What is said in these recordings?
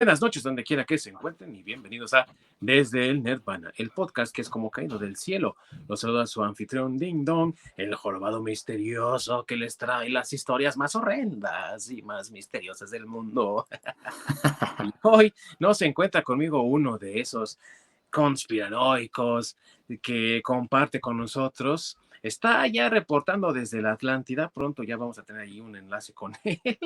Buenas noches, donde quiera que se encuentren, y bienvenidos a Desde el Nirvana, el podcast que es como caído del cielo. Los saluda su anfitrión Ding Dong, el jorobado misterioso que les trae las historias más horrendas y más misteriosas del mundo. Y hoy no se encuentra conmigo uno de esos conspiranoicos que comparte con nosotros. Está ya reportando desde la Atlántida. Pronto ya vamos a tener ahí un enlace con él.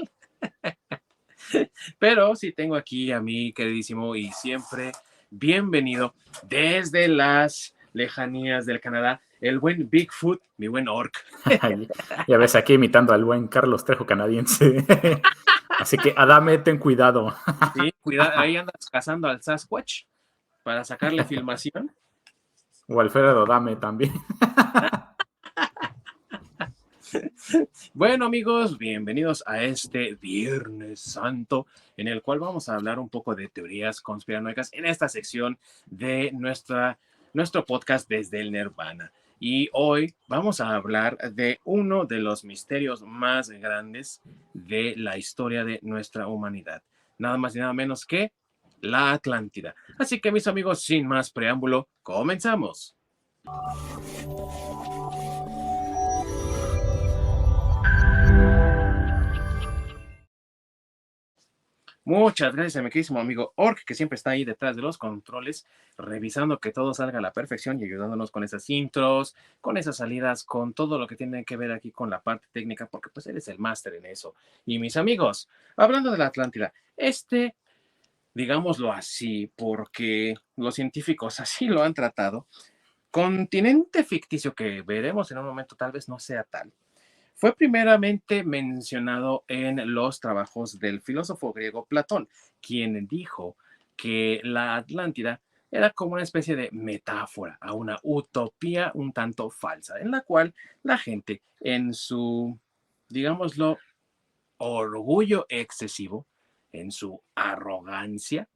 Pero sí tengo aquí a mi queridísimo y siempre bienvenido desde las lejanías del Canadá, el buen Bigfoot, mi buen orc. Ya ves, aquí imitando al buen Carlos Trejo canadiense. Así que, Adame, ten cuidado. Sí, cuidado, ahí andas cazando al Sasquatch para sacarle filmación. O Alfredo Adame también. Bueno, amigos, bienvenidos a este Viernes Santo, en el cual vamos a hablar un poco de teorías conspiranoicas en esta sección de nuestro podcast Desde el Nirvana. Y hoy vamos a hablar de uno de los misterios más grandes de la historia de nuestra humanidad. Nada más y nada menos que la Atlántida. Así que, mis amigos, sin más preámbulo, comenzamos. Muchas gracias a mi queridísimo amigo Orc, que siempre está ahí detrás de los controles, revisando que todo salga a la perfección y ayudándonos con esas intros, con esas salidas, con todo lo que tiene que ver aquí con la parte técnica, porque pues él es el máster en eso. Y mis amigos, hablando de la Atlántida, digámoslo así, porque los científicos así lo han tratado, continente ficticio que veremos en un momento tal vez no sea tal. Fue primeramente mencionado en los trabajos del filósofo griego Platón, quien dijo que la Atlántida era como una especie de metáfora a una utopía un tanto falsa, en la cual la gente en su, digámoslo, orgullo excesivo, en su arrogancia,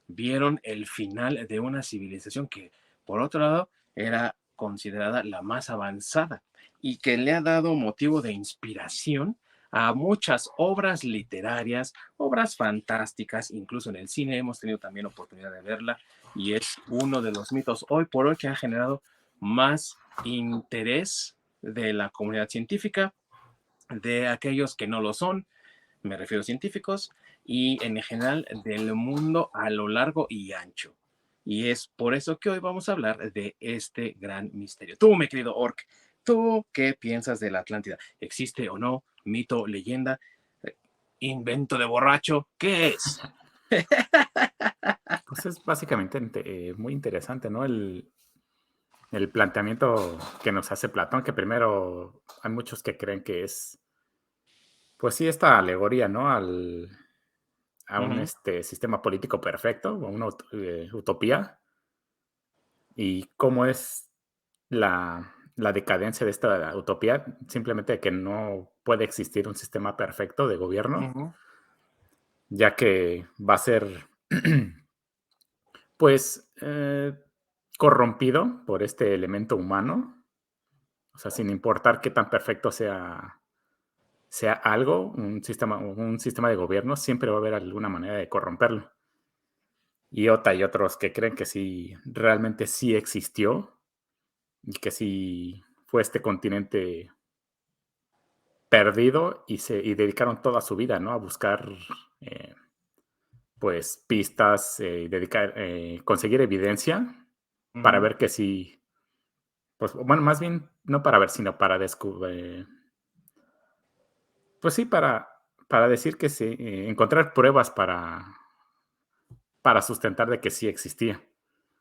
vieron el final de una civilización que, por otro lado, era considerada la más avanzada y que le ha dado motivo de inspiración a muchas obras literarias, obras fantásticas, incluso en el cine hemos tenido también oportunidad de verla y es uno de los mitos hoy por hoy que ha generado más interés de la comunidad científica, de aquellos que no lo son, me refiero a científicos, y en general del mundo a lo largo y ancho. Y es por eso que hoy vamos a hablar de este gran misterio. Tú, mi querido Orc, ¿tú qué piensas de la Atlántida? ¿Existe o no? ¿Mito, leyenda? ¿Invento de borracho? ¿Qué es? Pues es básicamente muy interesante, ¿no? El planteamiento que nos hace Platón, que primero hay muchos que creen que es, pues sí, esta alegoría, ¿no? A un Ujú, sistema político perfecto, o una utopía, y cómo es la decadencia de esta utopía, simplemente que no puede existir un sistema perfecto de gobierno, ujú, ya que va a ser, pues, corrompido por este elemento humano, o sea, sin importar qué tan perfecto sea algo, un sistema de gobierno, siempre va a haber alguna manera de corromperlo. Y otros que creen que sí, realmente sí existió y que sí fue este continente perdido y dedicaron toda su vida, ¿no? A buscar, eh, pues, pistas, conseguir evidencia para ujú. ver que sí, pues, bueno, más bien no para ver, sino para descubrir, pues sí, para decir que sí, encontrar pruebas para sustentar de que sí existía.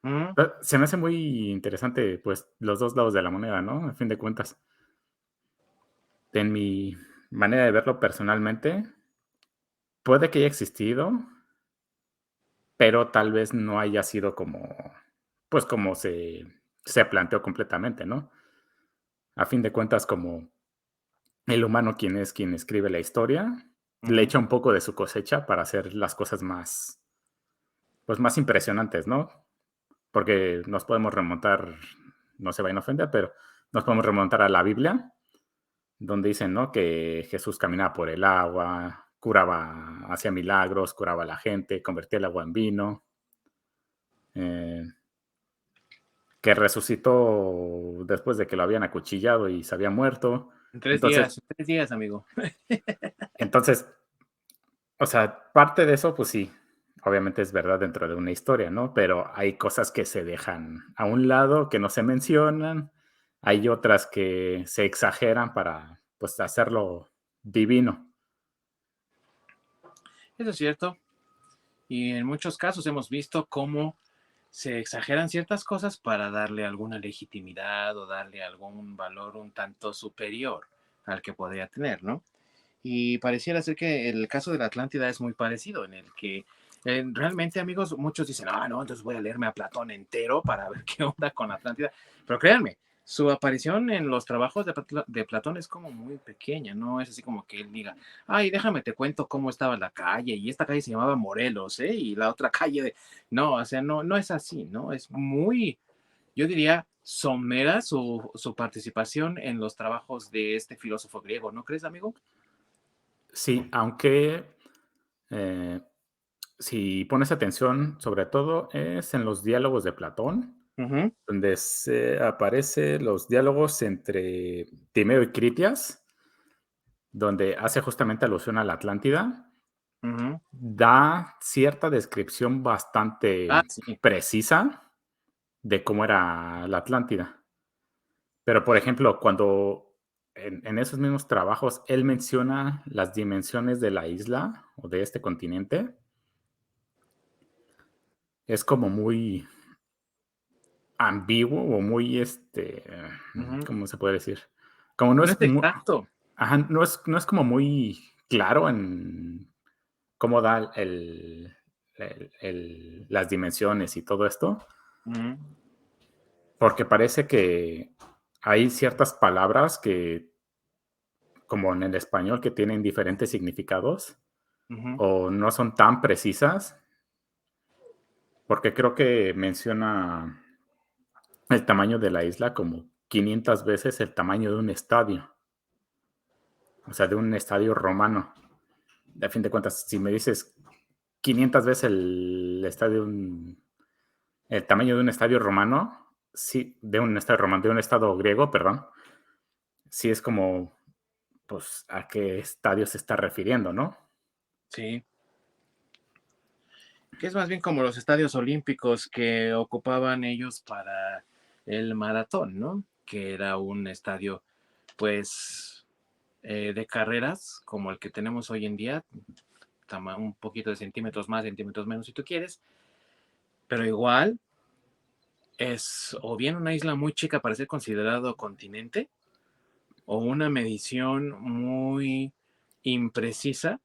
Ujú. Se me hace muy interesante, pues, los 2 lados de la moneda, ¿no? A fin de cuentas. En mi manera de verlo personalmente, puede que haya existido, pero tal vez no haya sido como, pues, como se planteó completamente, ¿no? A fin de cuentas, como el humano quien es quien escribe la historia, le Ujú. echa un poco de su cosecha para hacer las cosas más, pues, más impresionantes, ¿no? Porque nos podemos remontar, no se vayan a ofender, pero nos podemos remontar a la Biblia, donde dicen, ¿no? Que Jesús caminaba por el agua, curaba, hacía milagros, curaba a la gente, convertía el agua en vino, eh, que resucitó después de que lo habían acuchillado y se había muerto. Entonces, En 3 días, amigo. entonces, o sea, parte de eso, pues sí, obviamente es verdad dentro de una historia, ¿no? Pero hay cosas que se dejan a un lado, que no se mencionan, hay otras que se exageran para, pues, hacerlo divino. Eso es cierto. Y en muchos casos hemos visto cómo se exageran ciertas cosas para darle alguna legitimidad o darle algún valor un tanto superior al que podría tener, ¿no? Y pareciera ser que el caso de la Atlántida es muy parecido, en el que realmente, amigos, muchos dicen, ah, no, entonces voy a leerme a Platón entero para ver qué onda con la Atlántida. Pero créanme, su aparición en los trabajos de Platón es como muy pequeña, no es así como que él diga, ay, déjame te cuento cómo estaba la calle, y esta calle se llamaba Morelos, ¿eh? Y la otra calle de... No, o sea, no, no es así, ¿no? Es muy, yo diría, somera su participación en los trabajos de este filósofo griego, ¿no crees, amigo? Sí, aunque eh, si pones atención, sobre todo es en los diálogos de Platón, Ujú, donde se aparece los diálogos entre Timeo y Critias, donde hace justamente alusión a la Atlántida, ujú. da cierta descripción Ah, bastante sí. precisa de cómo era la Atlántida. Pero, por ejemplo, cuando en esos mismos trabajos él menciona las dimensiones de la isla o de este continente, es como muy ambiguo o muy, Ujú. ¿cómo se puede decir? Como no No es es mu exacto. ajá, no es como muy claro en cómo da las dimensiones y todo esto, Ujú, porque parece que hay ciertas palabras que, como en el español, que tienen diferentes significados, ujú, o no son tan precisas, porque creo que menciona el tamaño de la isla como 500 veces el tamaño de un estadio, o sea, de un estadio romano. A fin de cuentas, si me dices 500 veces el tamaño de un estadio romano, sí, de un estadio romano, de un estado griego, perdón, sí es como, pues, a qué estadio se está refiriendo, ¿no? sí. Que es más bien como los estadios olímpicos que ocupaban ellos para el maratón, ¿no? Que era un estadio, pues, de carreras como el que tenemos hoy en día, un poquito de centímetros más, centímetros menos si tú quieres, pero igual es o bien una isla muy chica para ser considerado continente o una medición muy imprecisa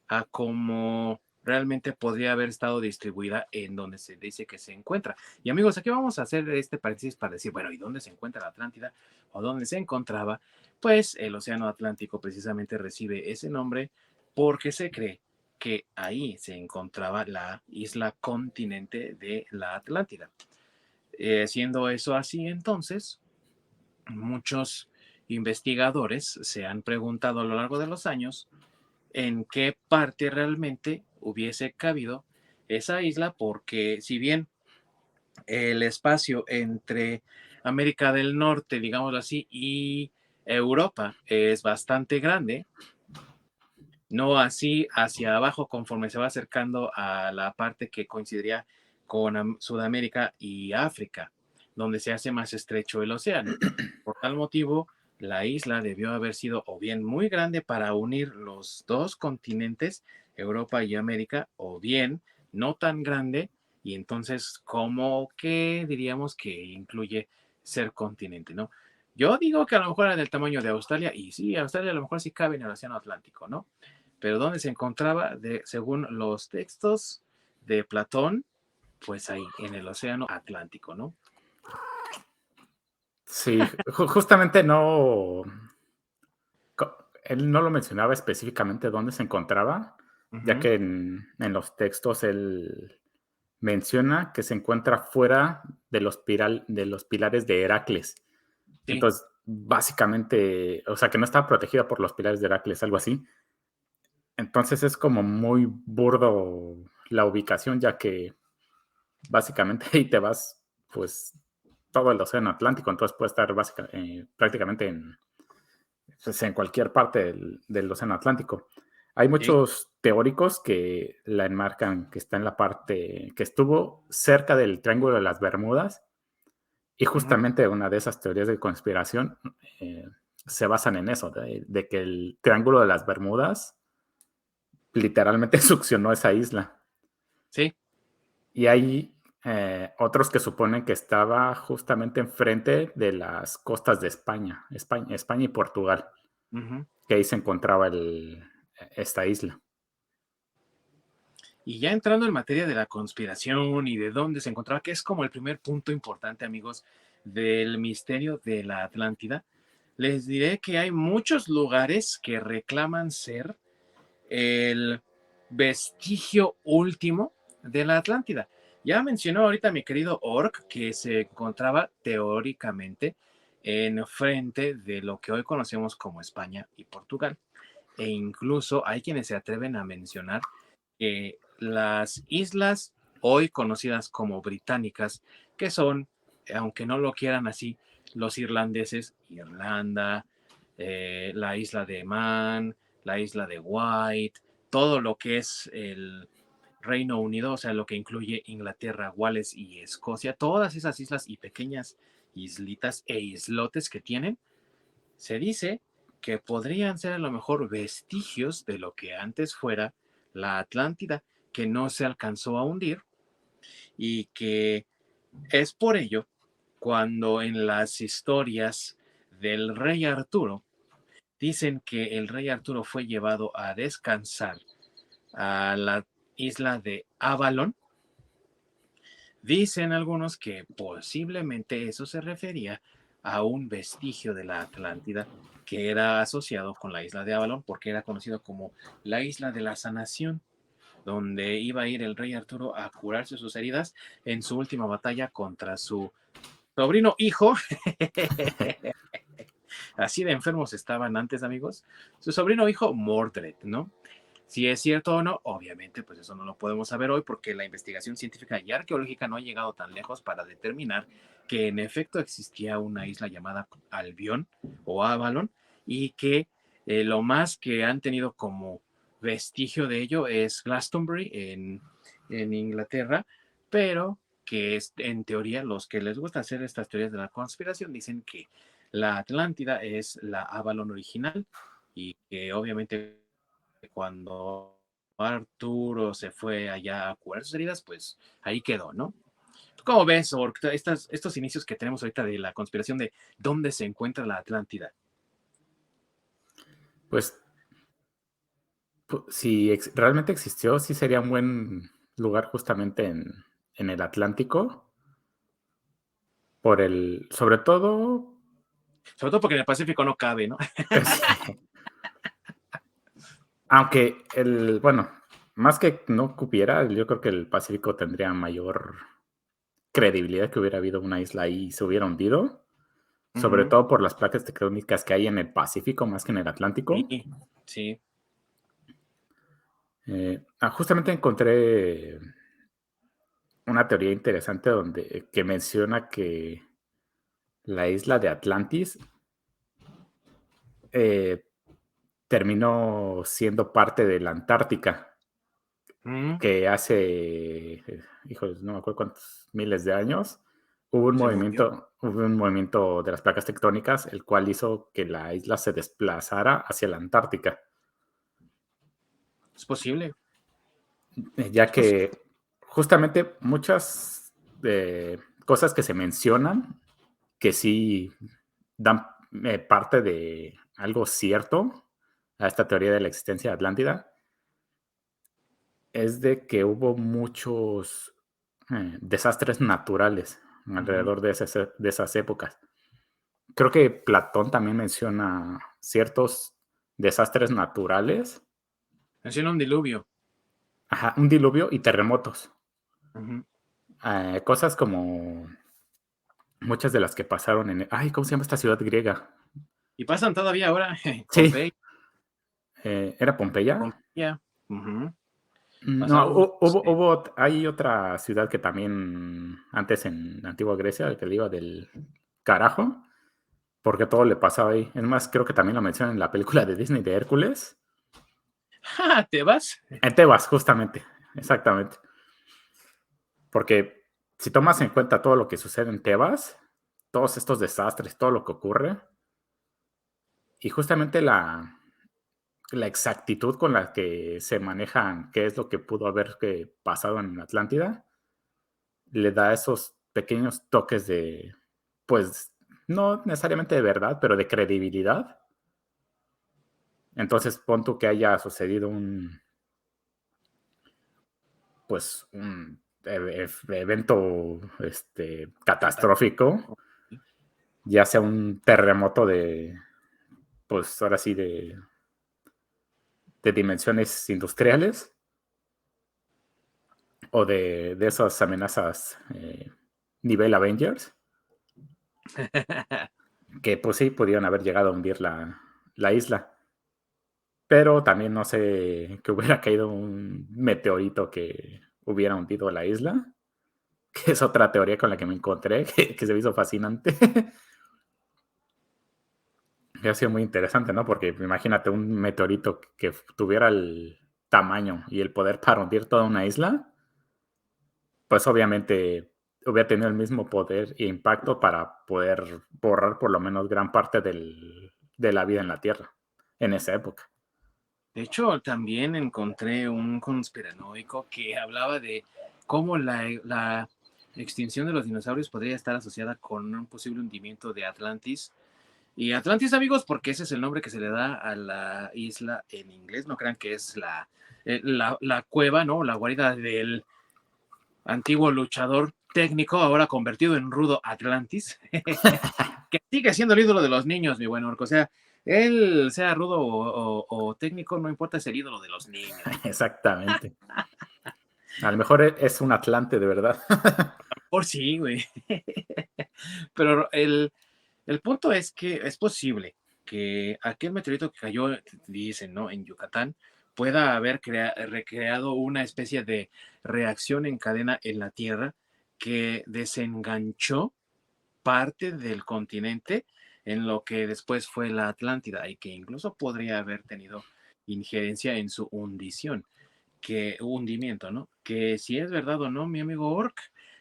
a cómo realmente podría haber estado distribuida en donde se dice que se encuentra. Y amigos, aquí vamos a hacer este paréntesis para decir, bueno, ¿y dónde se encuentra la Atlántida? ¿O dónde se encontraba? Pues el Océano Atlántico precisamente recibe ese nombre porque se cree que ahí se encontraba la isla continente de la Atlántida. Siendo eso así, entonces, muchos investigadores se han preguntado a lo largo de los años en qué parte realmente hubiese cabido esa isla, porque si bien el espacio entre América del Norte, digámoslo así, y Europa es bastante grande, no así hacia abajo conforme se va acercando a la parte que coincidiría con Sudamérica y África, donde se hace más estrecho el océano. Por tal motivo, la isla debió haber sido o bien muy grande para unir los dos continentes, Europa y América, o bien no tan grande, y entonces como que diríamos que incluye ser continente, ¿no? Yo digo que a lo mejor era del tamaño de Australia, y sí, Australia a lo mejor sí cabe en el Océano Atlántico, ¿no? Pero ¿dónde se encontraba? Según los textos de Platón, pues ahí, en el Océano Atlántico, ¿no? Sí, justamente no, él no lo mencionaba específicamente dónde se encontraba, ya Ujú, que en los textos él menciona que se encuentra fuera de los pilares de Heracles. sí, Entonces, básicamente, o sea, que no estaba protegida por los pilares de Heracles, algo así. Entonces es como muy burdo la ubicación, ya que básicamente ahí te vas, pues, todo el océano Atlántico, entonces puede estar prácticamente pues, en cualquier parte del océano Atlántico. Hay Sí. muchos teóricos que la enmarcan que está en la parte que estuvo cerca del Triángulo de las Bermudas, y Ujú. justamente una de esas teorías de conspiración eh, se basan en eso, de que el Triángulo de las Bermudas literalmente succionó esa isla. Sí. Y hay otros que suponen que estaba justamente enfrente de las costas de España y Portugal, Ujú. que ahí se encontraba esta isla. Y ya entrando en materia de la conspiración y de dónde se encontraba, que es como el primer punto importante, amigos, del misterio de la Atlántida, les diré que hay muchos lugares que reclaman ser el vestigio último de la Atlántida. Ya mencionó ahorita mi querido Orc que se encontraba teóricamente en frente de lo que hoy conocemos como España y Portugal. E incluso hay quienes se atreven a mencionar que las islas hoy conocidas como británicas, que son, aunque no lo quieran así, los irlandeses, Irlanda, la isla de Man, la isla de White, todo lo que es el Reino Unido, o sea, lo que incluye Inglaterra, Wales y Escocia, todas esas islas y pequeñas islitas e islotes que tienen, se dice que podrían ser a lo mejor vestigios de lo que antes fuera la Atlántida, que no se alcanzó a hundir y que es por ello cuando en las historias del rey Arturo dicen que el rey Arturo fue llevado a descansar a la isla de Avalon. Dicen algunos que posiblemente eso se refería a un vestigio de la Atlántida que era asociado con la isla de Avalon porque era conocido como la isla de la sanación, donde iba a ir el rey Arturo a curarse sus heridas en su última batalla contra su sobrino hijo. Así de enfermos estaban antes, amigos. Su sobrino hijo Mordred, ¿no? Si es cierto o no, obviamente, pues eso no lo podemos saber hoy porque la investigación científica y arqueológica no ha llegado tan lejos para determinar que en efecto existía una isla llamada Albión o Avalon y que lo más que han tenido como vestigio de ello es Glastonbury en Inglaterra, pero que es, en teoría los que les gusta hacer estas teorías de la conspiración dicen que la Atlántida es la Avalon original y que obviamente cuando Arturo se fue allá a curar sus heridas, pues ahí quedó, ¿no? ¿Tú cómo ves, Orc, estos inicios que tenemos ahorita de la conspiración de dónde se encuentra la Atlántida? Pues si realmente existió, sí sería un buen lugar justamente en el Atlántico, sobre todo, Sobre todo porque en el Pacífico no cabe, ¿no? sí, aunque bueno, más que no cupiera, yo creo que el Pacífico tendría mayor credibilidad que hubiera habido una isla ahí y se hubiera hundido, sobre Ujú. todo por las placas tectónicas que hay en el Pacífico más que en el Sí, Atlántico. sí. Justamente encontré una teoría interesante que menciona que la isla de Atlantis eh, terminó siendo parte de la Antártica, Mm, que hace, híjoles, no me acuerdo cuántos miles de años, se movió. hubo un movimiento de las placas tectónicas, el cual hizo que la isla se desplazara hacia la Antártica, Es posible, ya es posible. que justamente muchas cosas que se mencionan, que sí dan parte de algo cierto a esta teoría de la existencia de Atlántida, es de que hubo muchos desastres naturales Ujú. alrededor de esas épocas. Creo que Platón también menciona ciertos desastres naturales, Menciona un diluvio. ajá, un diluvio y terremotos. Ujú. Cosas como muchas de las que pasaron ay, ¿cómo se llama esta ciudad griega? Y pasan todavía ahora, Sí, Pompey. ¿Era Pompeya? Pompeya. Ujú. No, Pasaron unos, hay otra ciudad que también antes en Antigua Grecia, que le iba del carajo, porque todo le pasaba ahí. Es más, creo que también lo mencionan en la película de Disney de Hércules. ¡ja! ¿Te vas? En Tebas, justamente, exactamente. Porque si tomas en cuenta todo lo que sucede en Tebas, todos estos desastres, todo lo que ocurre, y justamente la exactitud con la que se manejan qué es lo que pudo haber pasado en Atlántida, le da esos pequeños toques de, pues, no necesariamente de verdad, pero de credibilidad. Entonces, pon tú que haya sucedido pues, un evento Catastrófico. catastrófico, ya sea un terremoto de, pues, ahora sí, de dimensiones industriales o de esas amenazas nivel Avengers, que pues sí, pudieron haber llegado a hundir la isla. Pero también no sé que hubiera caído un meteorito que hubiera hundido la isla, que es otra teoría con la que me encontré, que se me hizo fascinante. Que ha sido muy interesante, ¿no? Porque imagínate un meteorito que tuviera el tamaño y el poder para hundir toda una isla, pues obviamente hubiera tenido el mismo poder e impacto para poder borrar por lo menos gran parte de la vida en la Tierra en esa época. De hecho, también encontré un conspiranoico que hablaba de cómo la extinción de los dinosaurios podría estar asociada con un posible hundimiento de Atlantis. Y Atlantis, amigos, porque ese es el nombre que se le da a la isla en inglés. No crean que es la cueva, ¿no? La guarida del antiguo luchador técnico, ahora convertido en rudo Atlantis, que sigue siendo el ídolo de los niños, mi buen orco. O sea, él sea rudo o técnico, no importa, es el ídolo de los niños. Exactamente. A lo mejor es un Atlante de verdad. Por sí, güey. Pero el punto es que es posible que aquel meteorito que cayó, dicen, ¿no? En Yucatán, pueda haber recreado una especie de reacción en cadena en la Tierra que desenganchó parte del continente en lo que después fue la Atlántida y que incluso podría haber tenido injerencia en su hundición, que hundimiento, ¿no? Que si es verdad o no, mi amigo Orc,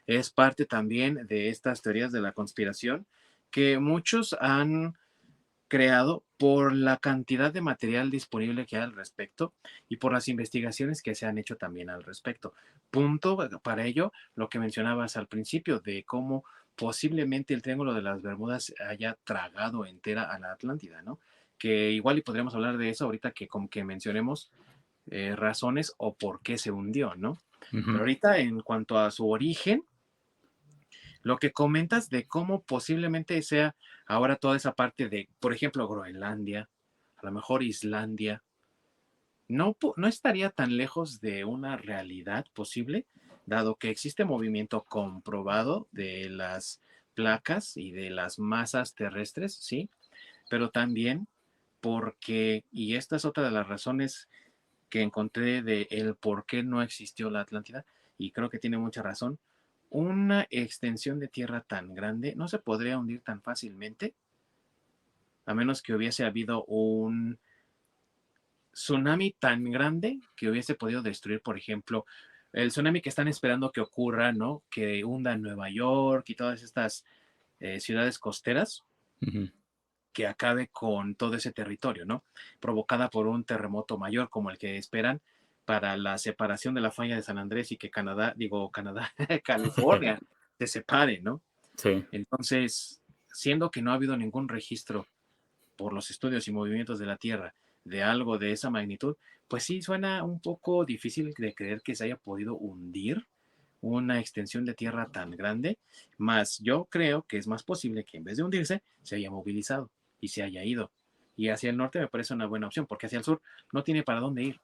es parte también de estas teorías de la conspiración que muchos han creado por la cantidad de material disponible que hay al respecto y por las investigaciones que se han hecho también al respecto. Punto para ello, lo que mencionabas al principio de cómo posiblemente el Triángulo de las Bermudas haya tragado entera a la Atlántida, ¿no? Que igual y podríamos hablar de eso ahorita que como que mencionemos razones o por qué se hundió, ¿no? Pero Ujú. ahorita en cuanto a su origen, lo que comentas de cómo posiblemente sea ahora toda esa parte de, por ejemplo, Groenlandia, a lo mejor Islandia, no estaría tan lejos de una realidad posible, dado que existe movimiento comprobado de las placas y de las masas terrestres, ¿sí? Pero también porque, y esta es otra de las razones que encontré de el por qué no existió la Atlántida, y creo que tiene mucha razón, una extensión de tierra tan grande no se podría hundir tan fácilmente, a menos que hubiese habido un tsunami tan grande que hubiese podido destruir, por ejemplo, el tsunami que están esperando que ocurra, ¿no? Que hunda Nueva York y todas estas ciudades costeras, Ujú. que acabe con todo ese territorio, ¿no? Provocada por un terremoto mayor como el que esperan para la separación de la falla de San Andrés y que Canadá, California se separe, ¿no? Sí, Entonces, siendo que no ha habido ningún registro por los estudios y movimientos de la Tierra de algo de esa magnitud, pues sí suena un poco difícil de creer que se haya podido hundir una extensión de tierra tan grande, más yo creo que es más posible que en vez de hundirse, se haya movilizado y se haya ido. Y hacia el norte me parece una buena opción, porque hacia el sur no tiene para dónde ir,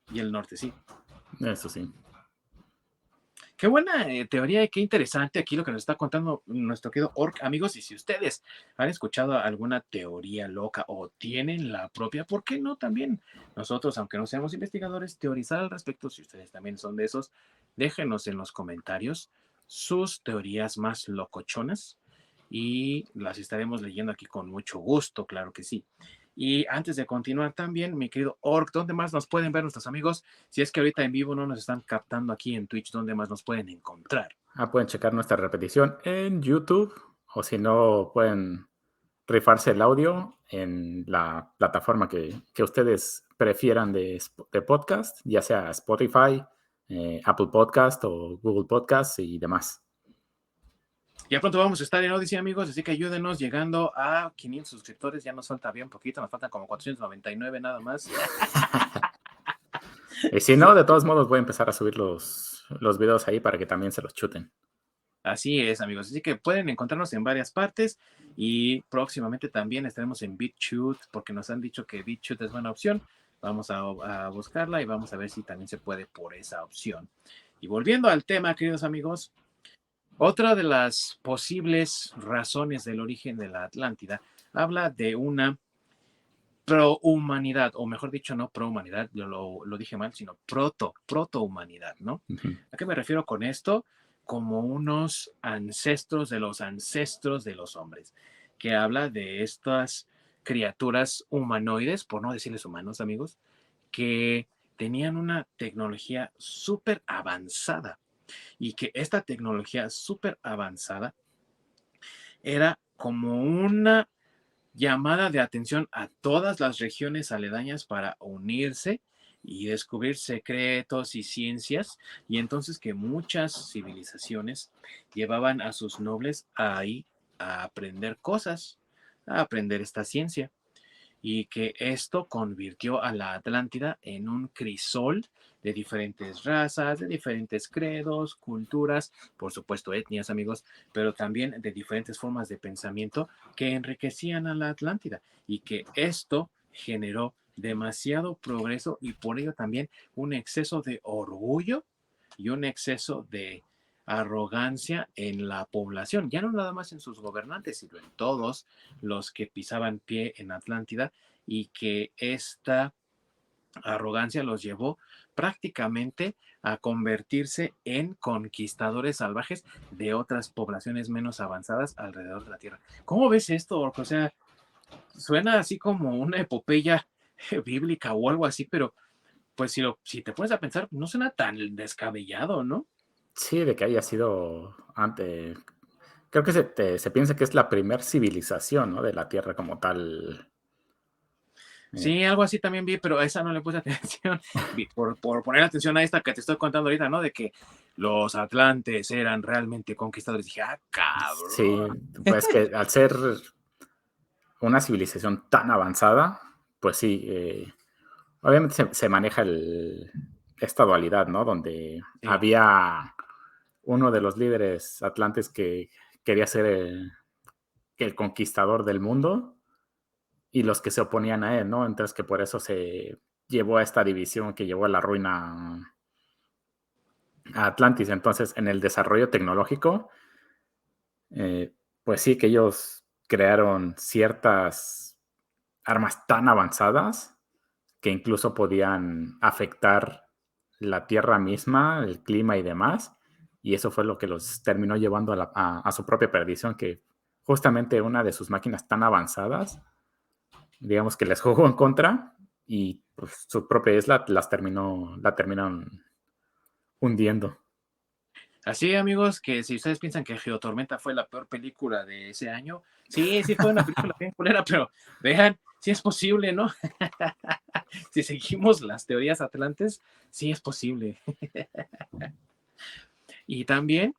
y el norte sí. eso sí. Qué buena teoría y qué interesante aquí lo que nos está contando nuestro querido Orc, amigos. Y si ustedes han escuchado alguna teoría loca o tienen la propia, ¿por qué no también nosotros, aunque no seamos investigadores, teorizar al respecto? Si ustedes también son de esos, déjenos en los comentarios sus teorías más locochonas y las estaremos leyendo aquí con mucho gusto, claro que sí. Y antes de continuar también, mi querido Orc, ¿dónde más nos pueden ver nuestros amigos? Si es que ahorita en vivo no nos están captando aquí en Twitch, ¿dónde más nos pueden encontrar? Pueden checar nuestra repetición en YouTube o si no, pueden rifarse el audio en la plataforma que ustedes prefieran de podcast, ya sea Spotify, Apple Podcast o Google Podcast y demás. Ya pronto vamos a estar en Odyssey, amigos, así que ayúdenos llegando a 500 suscriptores. Ya nos falta bien poquito, nos faltan como 499 nada más. Y si no, de todos modos voy a empezar a subir los videos ahí para que también se los chuten. Así es, amigos. Así que pueden encontrarnos en varias partes y próximamente también estaremos en BitChute porque nos han dicho que BitChute es buena opción. Vamos a buscarla y vamos a ver si también se puede por esa opción. Y volviendo al tema, queridos amigos, otra de las posibles razones del origen de la Atlántida habla de una prohumanidad, o mejor dicho, no prohumanidad, lo dije mal, sino protohumanidad, ¿no? Ujú. ¿A qué me refiero con esto? Como unos ancestros de los hombres, que habla de estas criaturas humanoides, por no decirles humanos, amigos, que tenían una tecnología súper avanzada y que esta tecnología súper avanzada era como una llamada de atención a todas las regiones aledañas para unirse y descubrir secretos y ciencias, y entonces que muchas civilizaciones llevaban a sus nobles ahí a aprender cosas, a aprender esta ciencia y que esto convirtió a la Atlántida en un crisol de diferentes razas, de diferentes credos, culturas, por supuesto etnias, amigos, pero también de diferentes formas de pensamiento que enriquecían a la Atlántida y que esto generó demasiado progreso y por ello también un exceso de orgullo y un exceso de arrogancia en la población, ya no nada más en sus gobernantes, sino en todos los que pisaban pie en Atlántida y que esta arrogancia los llevó prácticamente a convertirse en conquistadores salvajes de otras poblaciones menos avanzadas alrededor de la Tierra. ¿Cómo ves esto? O sea, suena así como una epopeya bíblica o algo así, pero pues si te pones a pensar, no suena tan descabellado, ¿no? Sí, de que haya sido antes. Creo que se piensa que es la primer civilización, ¿no? De la Tierra como tal. Sí, algo así también vi, pero a esa no le puse atención. Vi por poner atención a esta que te estoy contando ahorita, ¿no? De que los atlantes eran realmente conquistadores. Dije, ah, Sí, cabrón. pues que al ser una civilización tan avanzada, pues sí, obviamente se maneja esta dualidad, ¿no? Donde Sí, había uno de los líderes atlantes que quería ser el conquistador del mundo y los que se oponían a él, ¿no? Entonces que por eso se llevó a esta división que llevó a la ruina a Atlantis. Entonces, en el desarrollo tecnológico, eh, pues sí que ellos crearon ciertas armas tan avanzadas que incluso podían afectar la Tierra misma, el clima y demás. Y eso fue lo que los terminó llevando a su propia perdición, que justamente una de sus máquinas tan avanzadas, digamos que les jugó en contra y pues, su propia isla la terminaron hundiendo. así, amigos, que si ustedes piensan que Geotormenta fue la peor película de ese año, sí, sí fue una película bien culera, pero vean, sí es posible, ¿no? Si seguimos las teorías atlantes, sí es posible. Y también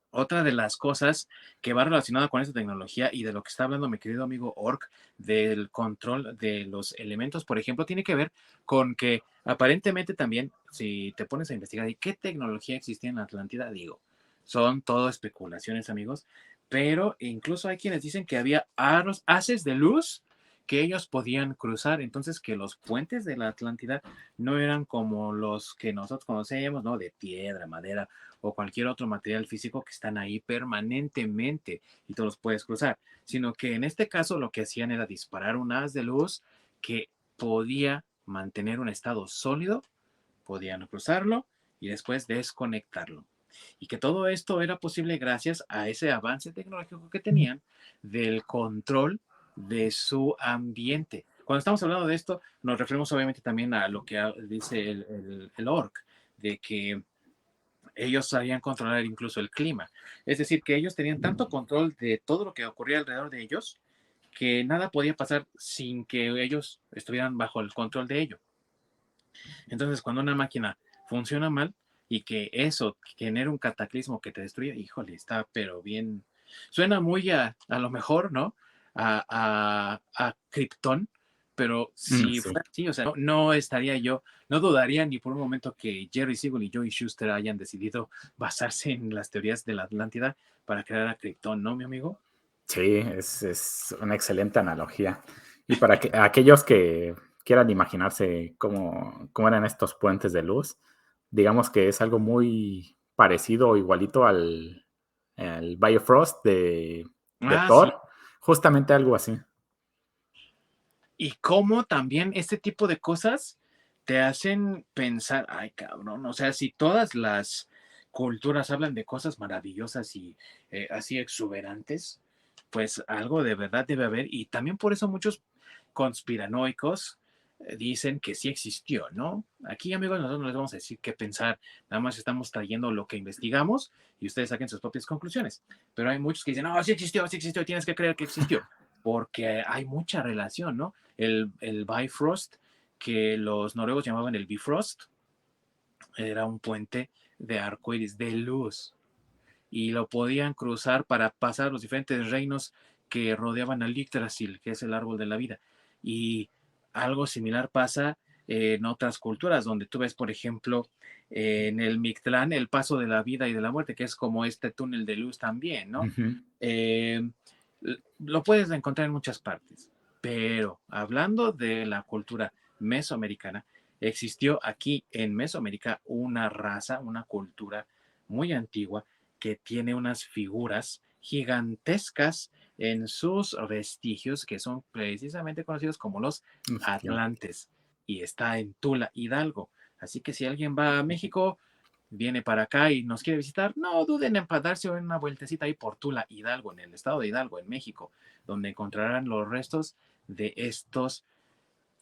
otra de las cosas que va relacionada con esta tecnología y de lo que está hablando mi querido amigo Orc, del control de los elementos, por ejemplo, tiene que ver con que aparentemente también, si te pones a investigar, ¿y qué tecnología existía en la Atlántida? Digo, son todo especulaciones, amigos, pero incluso hay quienes dicen que había haces de luz que ellos podían cruzar, entonces que los puentes de la Atlántida no eran como los que nosotros conocemos, ¿no? De piedra, madera o cualquier otro material físico que están ahí permanentemente y tú los puedes cruzar, sino que en este caso lo que hacían era disparar un haz de luz que podía mantener un estado sólido, podían cruzarlo y después desconectarlo. Y que todo esto era posible gracias a ese avance tecnológico que tenían del control de su ambiente. Cuando estamos hablando de esto, nos referimos obviamente también a lo que dice el orc, de que ellos sabían controlar incluso el clima. Es decir, que ellos tenían tanto control de todo lo que ocurría alrededor de ellos que nada podía pasar sin que ellos estuvieran bajo el control de ello. Entonces, cuando una máquina funciona mal y que eso genera un cataclismo que te destruye, híjole, está pero bien. Suena muy a lo mejor, ¿no? A Krypton, pero si Sí. fuera así, o sea, no estaría yo, no dudaría ni por un momento que Jerry Siegel y Joey Shuster hayan decidido basarse en las teorías de la Atlántida para crear a Krypton, ¿no, mi amigo? Sí, es una excelente analogía. Y para aquellos que quieran imaginarse cómo eran estos puentes de luz, digamos que es algo muy parecido o igualito al Bifrost de Ah, sí. Thor, justamente algo así. Y cómo también este tipo de cosas te hacen pensar, ay cabrón, o sea, si todas las culturas hablan de cosas maravillosas y así exuberantes, pues algo de verdad debe haber. Y también por eso muchos conspiranoicos dicen que sí existió, ¿no? Aquí, amigos, nosotros no les vamos a decir qué pensar, nada más estamos trayendo lo que investigamos y ustedes saquen sus propias conclusiones. Pero hay muchos que dicen, no, sí existió, tienes que creer que existió, porque hay mucha relación, ¿no? El Bifrost, que los noruegos llamaban el Bifrost, era un puente de arcoíris, de luz, y lo podían cruzar para pasar los diferentes reinos que rodeaban al Yggdrasil, que es el árbol de la vida. Y algo similar pasa en otras culturas, donde tú ves, por ejemplo, en el Mictlán, el paso de la vida y de la muerte, que es como este túnel de luz también, ¿no? Ujú. Eh, lo puedes encontrar en muchas partes, pero hablando de la cultura mesoamericana, existió aquí en Mesoamérica una raza, una cultura muy antigua que tiene unas figuras gigantescas en sus vestigios que son precisamente conocidos como los Efectivamente. Atlantes y está en Tula, Hidalgo. Así que si alguien va a México, viene para acá y nos quiere visitar, no duden en darse una vueltecita ahí por Tula, Hidalgo, en el estado de Hidalgo, en México, donde encontrarán los restos de estos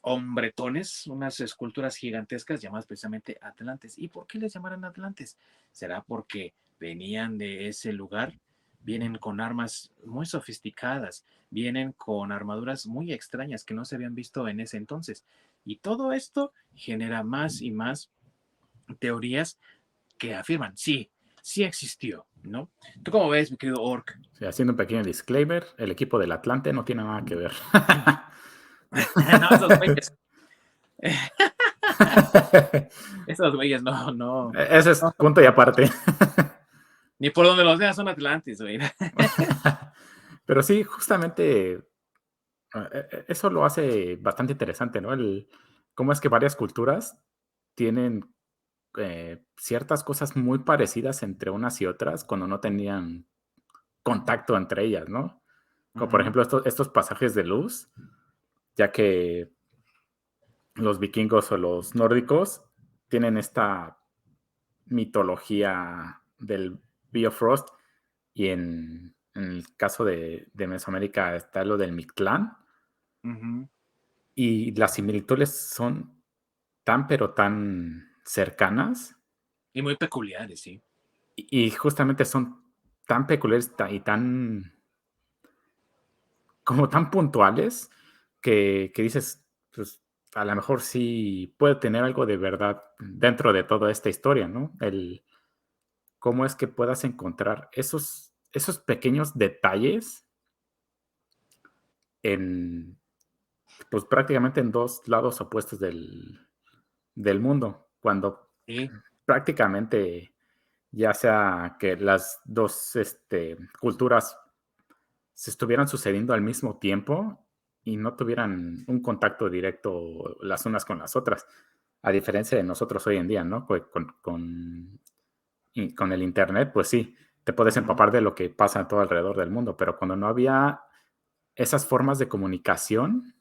hombretones, unas esculturas gigantescas llamadas precisamente Atlantes. ¿Y por qué les llamarán Atlantes? ¿Será porque venían de ese lugar? Vienen con armas muy sofisticadas, vienen con armaduras muy extrañas que no se habían visto en ese entonces. Y todo esto genera más y más teorías que afirman, sí, sí existió, ¿no? ¿Tú cómo ves, mi querido Orc? Sí, haciendo un pequeño disclaimer, el equipo del Atlante no tiene nada que ver. No, esos güeyes, esos güeyes, no, no, Ese es no, punto y aparte. ni por donde los veas son Atlantis, güey. Pero sí, justamente eso lo hace bastante interesante, ¿no? Cómo es que varias culturas tienen ciertas cosas muy parecidas entre unas y otras cuando no tenían contacto entre ellas, ¿no? Como por Ujú, ejemplo estos pasajes de luz, ya que los vikingos o los nórdicos tienen esta mitología del Bifrost y en el caso de Mesoamérica está lo del Mictlán ujú. y las similitudes son tan pero tan cercanas Y muy peculiares, sí. y justamente son tan peculiares y tan como tan puntuales que dices, pues, a lo mejor sí puede tener algo de verdad dentro de toda esta historia, ¿no? Cómo es que puedas encontrar esos pequeños detalles en, pues, prácticamente en 2 lados opuestos del mundo, cuando Sí, prácticamente, ya sea que las 2 culturas se estuvieran sucediendo al mismo tiempo, y no tuvieran un contacto directo las unas con las otras, a diferencia de nosotros hoy en día, ¿no? Pues con el Internet, pues sí, te puedes Ujú. empapar de lo que pasa a todo alrededor del mundo, pero cuando no había esas formas de comunicación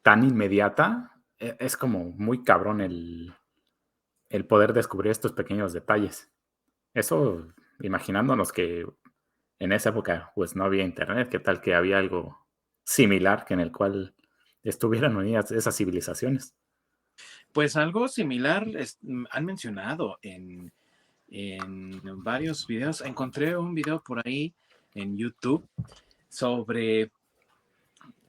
tan inmediata, es como muy cabrón el poder descubrir estos pequeños detalles. Eso imaginándonos que en esa época, pues, no había Internet, ¿qué tal que había algo similar que en el cual estuvieran unidas esas civilizaciones? Pues algo similar han mencionado en varios videos. Encontré un video por ahí en YouTube sobre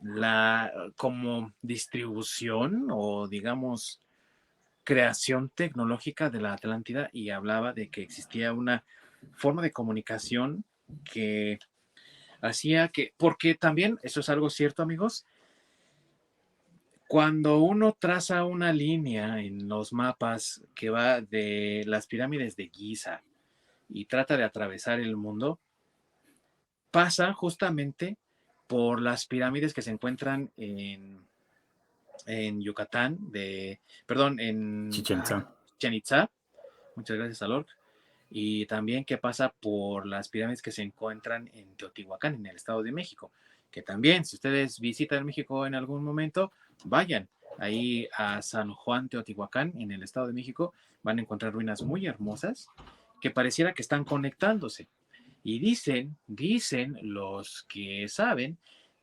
la como distribución o digamos creación tecnológica de la Atlántida y hablaba de que existía una forma de comunicación que hacía que, porque también, eso es algo cierto amigos, cuando uno traza una línea en los mapas que va de las pirámides de Giza y trata de atravesar el mundo, pasa justamente por las pirámides que se encuentran en Yucatán, perdón, en Chichén Itzá. Chichén Itzá, muchas gracias, Alor, y también que pasa por las pirámides que se encuentran en Teotihuacán, en el Estado de México, que también, si ustedes visitan México en algún momento, vayan ahí a San Juan Teotihuacán, en el Estado de México, van a encontrar ruinas muy hermosas que pareciera que están conectándose. Y dicen los que saben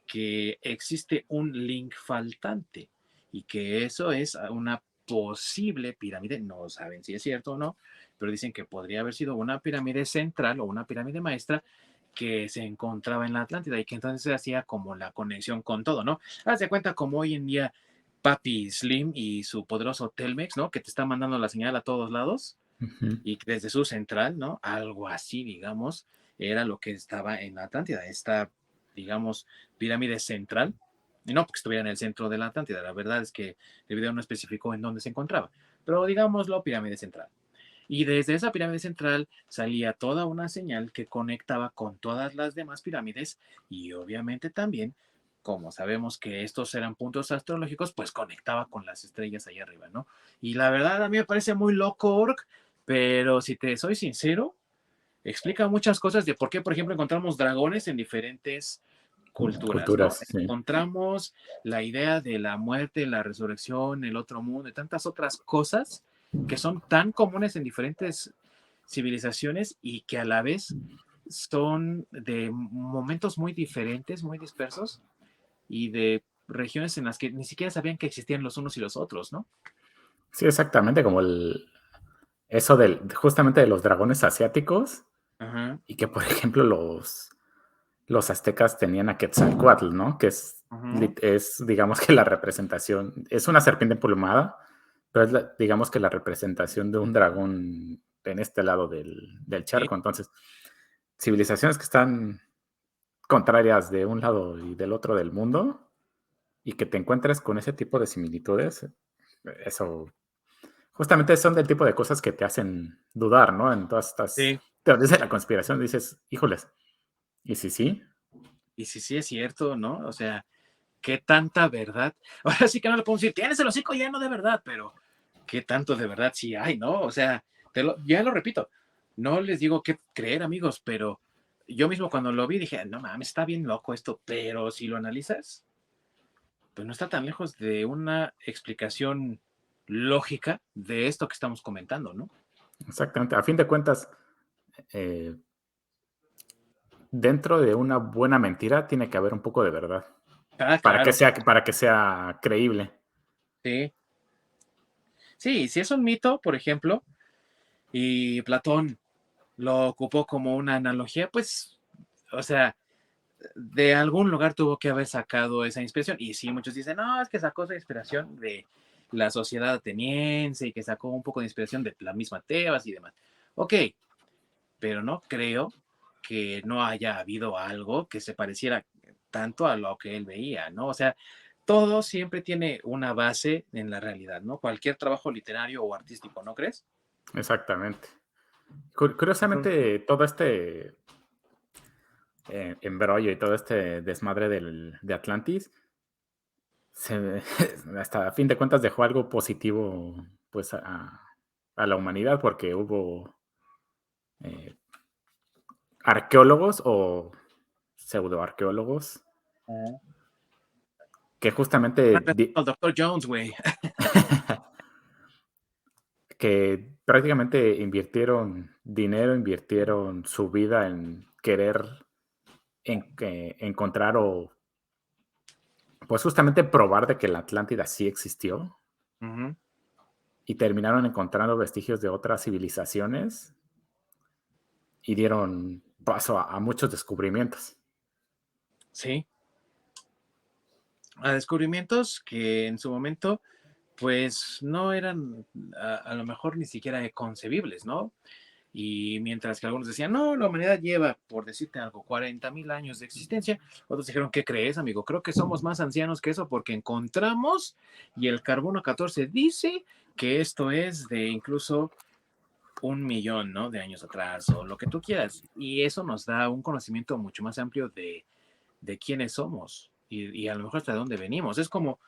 que existe un link faltante y que eso es una posible pirámide, no saben si es cierto o no, pero dicen que podría haber sido una pirámide central o una pirámide maestra que se encontraba en la Atlántida y que entonces se hacía como la conexión con todo, ¿no? Haz de cuenta como hoy en día Papi Slim y su poderoso Telmex, ¿no? Que te está mandando la señal a todos lados Ujú. y desde su central, ¿no? Algo así, digamos, era lo que estaba en la Atlántida, esta, digamos, pirámide central. Y no porque estuviera en el centro de la Atlántida, la verdad es que el video no especificó en dónde se encontraba, pero digámoslo, pirámide central. Y desde esa pirámide central salía toda una señal que conectaba con todas las demás pirámides y obviamente también, como sabemos que estos eran puntos astrológicos, pues conectaba con las estrellas ahí arriba, ¿no? Y la verdad a mí me parece muy loco, Orc, pero si te soy sincero, explica muchas cosas de por qué, por ejemplo, encontramos dragones en diferentes culturas, ¿no? Culturas, sí. Encontramos la idea de la muerte, la resurrección, el otro mundo y tantas otras cosas que son tan comunes en diferentes civilizaciones y que a la vez son de momentos muy diferentes, muy dispersos y de regiones en las que ni siquiera sabían que existían los unos y los otros, ¿no? Sí, exactamente, como eso justamente de los dragones asiáticos Ajá, y que, por ejemplo, los aztecas tenían a Quetzalcóatl, ¿no? Que ajá, digamos que la representación, es una serpiente emplumada, pero es, digamos que la representación de un dragón en este lado del sí, charco. Entonces, civilizaciones que están contrarias de un lado y del otro del mundo y que te encuentres con ese tipo de similitudes, eso justamente son del tipo de cosas que te hacen dudar, ¿no? En todas estas sí. teorías de la conspiración dices, híjoles, ¿y si sí? Y si sí es cierto, ¿no? O sea, qué tanta verdad. Ahora sí que no le puedo decir, tienes el hocico lleno de verdad, pero qué tanto de verdad sí hay, ¿no? O sea, ya lo repito, no les digo qué creer, amigos, pero yo mismo cuando lo vi dije, no mames, está bien loco esto, pero si lo analizas, pues no está tan lejos de una explicación lógica de esto que estamos comentando, ¿no? Exactamente. A fin de cuentas, eh, dentro de una buena mentira tiene que haber un poco de verdad Ah, claro, para que sea creíble. sí. Sí, si es un mito, por ejemplo, y Platón lo ocupó como una analogía, pues, o sea, de algún lugar tuvo que haber sacado esa inspiración. Y sí, muchos dicen, no, es que sacó esa inspiración de la sociedad ateniense y que sacó un poco de inspiración de la misma Tebas y demás. Ok, pero no creo que no haya habido algo que se pareciera tanto a lo que él veía, ¿no? O sea, todo siempre tiene una base en la realidad, ¿no? Cualquier trabajo literario o artístico, ¿no crees? Exactamente. Entonces, Curiosamente, todo embrollo y todo este desmadre de Atlantis, hasta a fin de cuentas dejó algo positivo pues a la humanidad porque hubo eh, arqueólogos o pseudoarqueólogos Ajá. que justamente El Doctor Jones, güey. que prácticamente invirtieron dinero, invirtieron su vida en querer encontrar o pues justamente probar de que la Atlántida sí existió Ujú. y terminaron encontrando vestigios de otras civilizaciones y dieron paso a muchos descubrimientos. Sí, a descubrimientos que en su momento, pues no eran a lo mejor ni siquiera concebibles, ¿no? Y mientras que algunos decían, no, la humanidad lleva, por decirte algo, 40,000 años de existencia, otros dijeron, ¿qué crees, amigo? Creo que somos más ancianos que eso porque encontramos y el carbono 14 dice que esto es de incluso 1 millón, ¿no? De años atrás o lo que tú quieras. Y eso nos da un conocimiento mucho más amplio de quiénes somos y a lo mejor hasta dónde venimos. Es como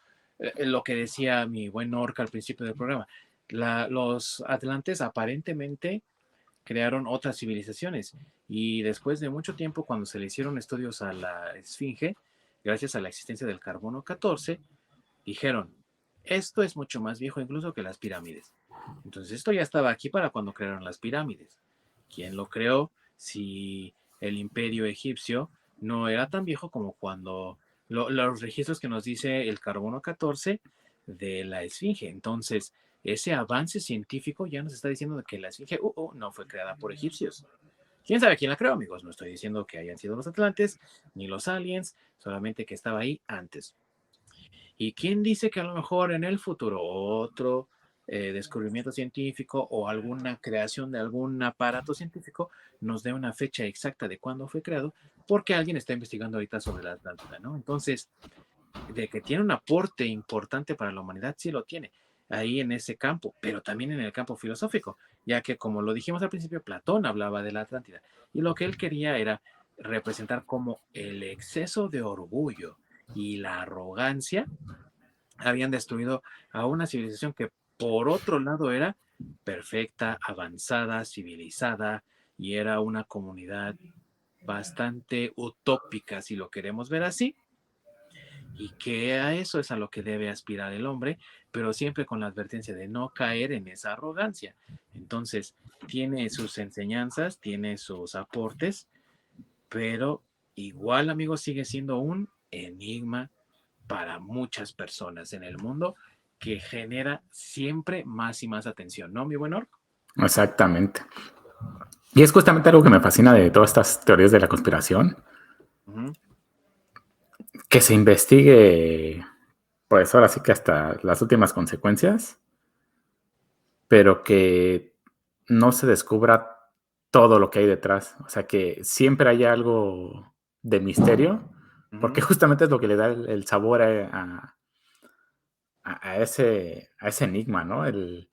lo que decía mi buen Orca al principio del programa. Los atlantes aparentemente crearon otras civilizaciones y después de mucho tiempo, cuando se le hicieron estudios a la Esfinge, gracias a la existencia del carbono 14, dijeron, esto es mucho más viejo incluso que las pirámides. Entonces esto ya estaba aquí para cuando crearon las pirámides. ¿Quién lo creó? Si el imperio egipcio no era tan viejo como cuando los registros que nos dice el carbono 14 de la esfinge. Entonces, ese avance científico ya nos está diciendo que la esfinge no fue creada por egipcios. ¿Quién sabe quién la creó, amigos? No estoy diciendo que hayan sido los atlantes ni los aliens, solamente que estaba ahí antes. ¿Y quién dice que a lo mejor en el futuro otro descubrimiento científico o alguna creación de algún aparato científico nos dé una fecha exacta de cuándo fue creado? Porque alguien está investigando ahorita sobre la Atlántida, ¿no? Entonces, de que tiene un aporte importante para la humanidad, sí lo tiene, ahí en ese campo, pero también en el campo filosófico, ya que como lo dijimos al principio, Platón hablaba de la Atlántida y lo que él quería era representar como el exceso de orgullo y la arrogancia habían destruido a una civilización que por otro lado era perfecta, avanzada, civilizada y era una comunidad bastante utópica, si lo queremos ver así, y que a eso es a lo que debe aspirar el hombre, pero siempre con la advertencia de no caer en esa arrogancia. Entonces, tiene sus enseñanzas, tiene sus aportes, pero igual, amigo, sigue siendo un enigma para muchas personas en el mundo que genera siempre más y más atención, ¿no, mi buen Orc? Exactamente. Y es justamente algo que me fascina de todas estas teorías de la conspiración, Ujú. que se investigue, pues ahora sí que hasta las últimas consecuencias, pero que no se descubra todo lo que hay detrás. O sea, que siempre haya algo de misterio, porque Ujú. justamente es lo que le da el sabor a ese enigma, ¿no? El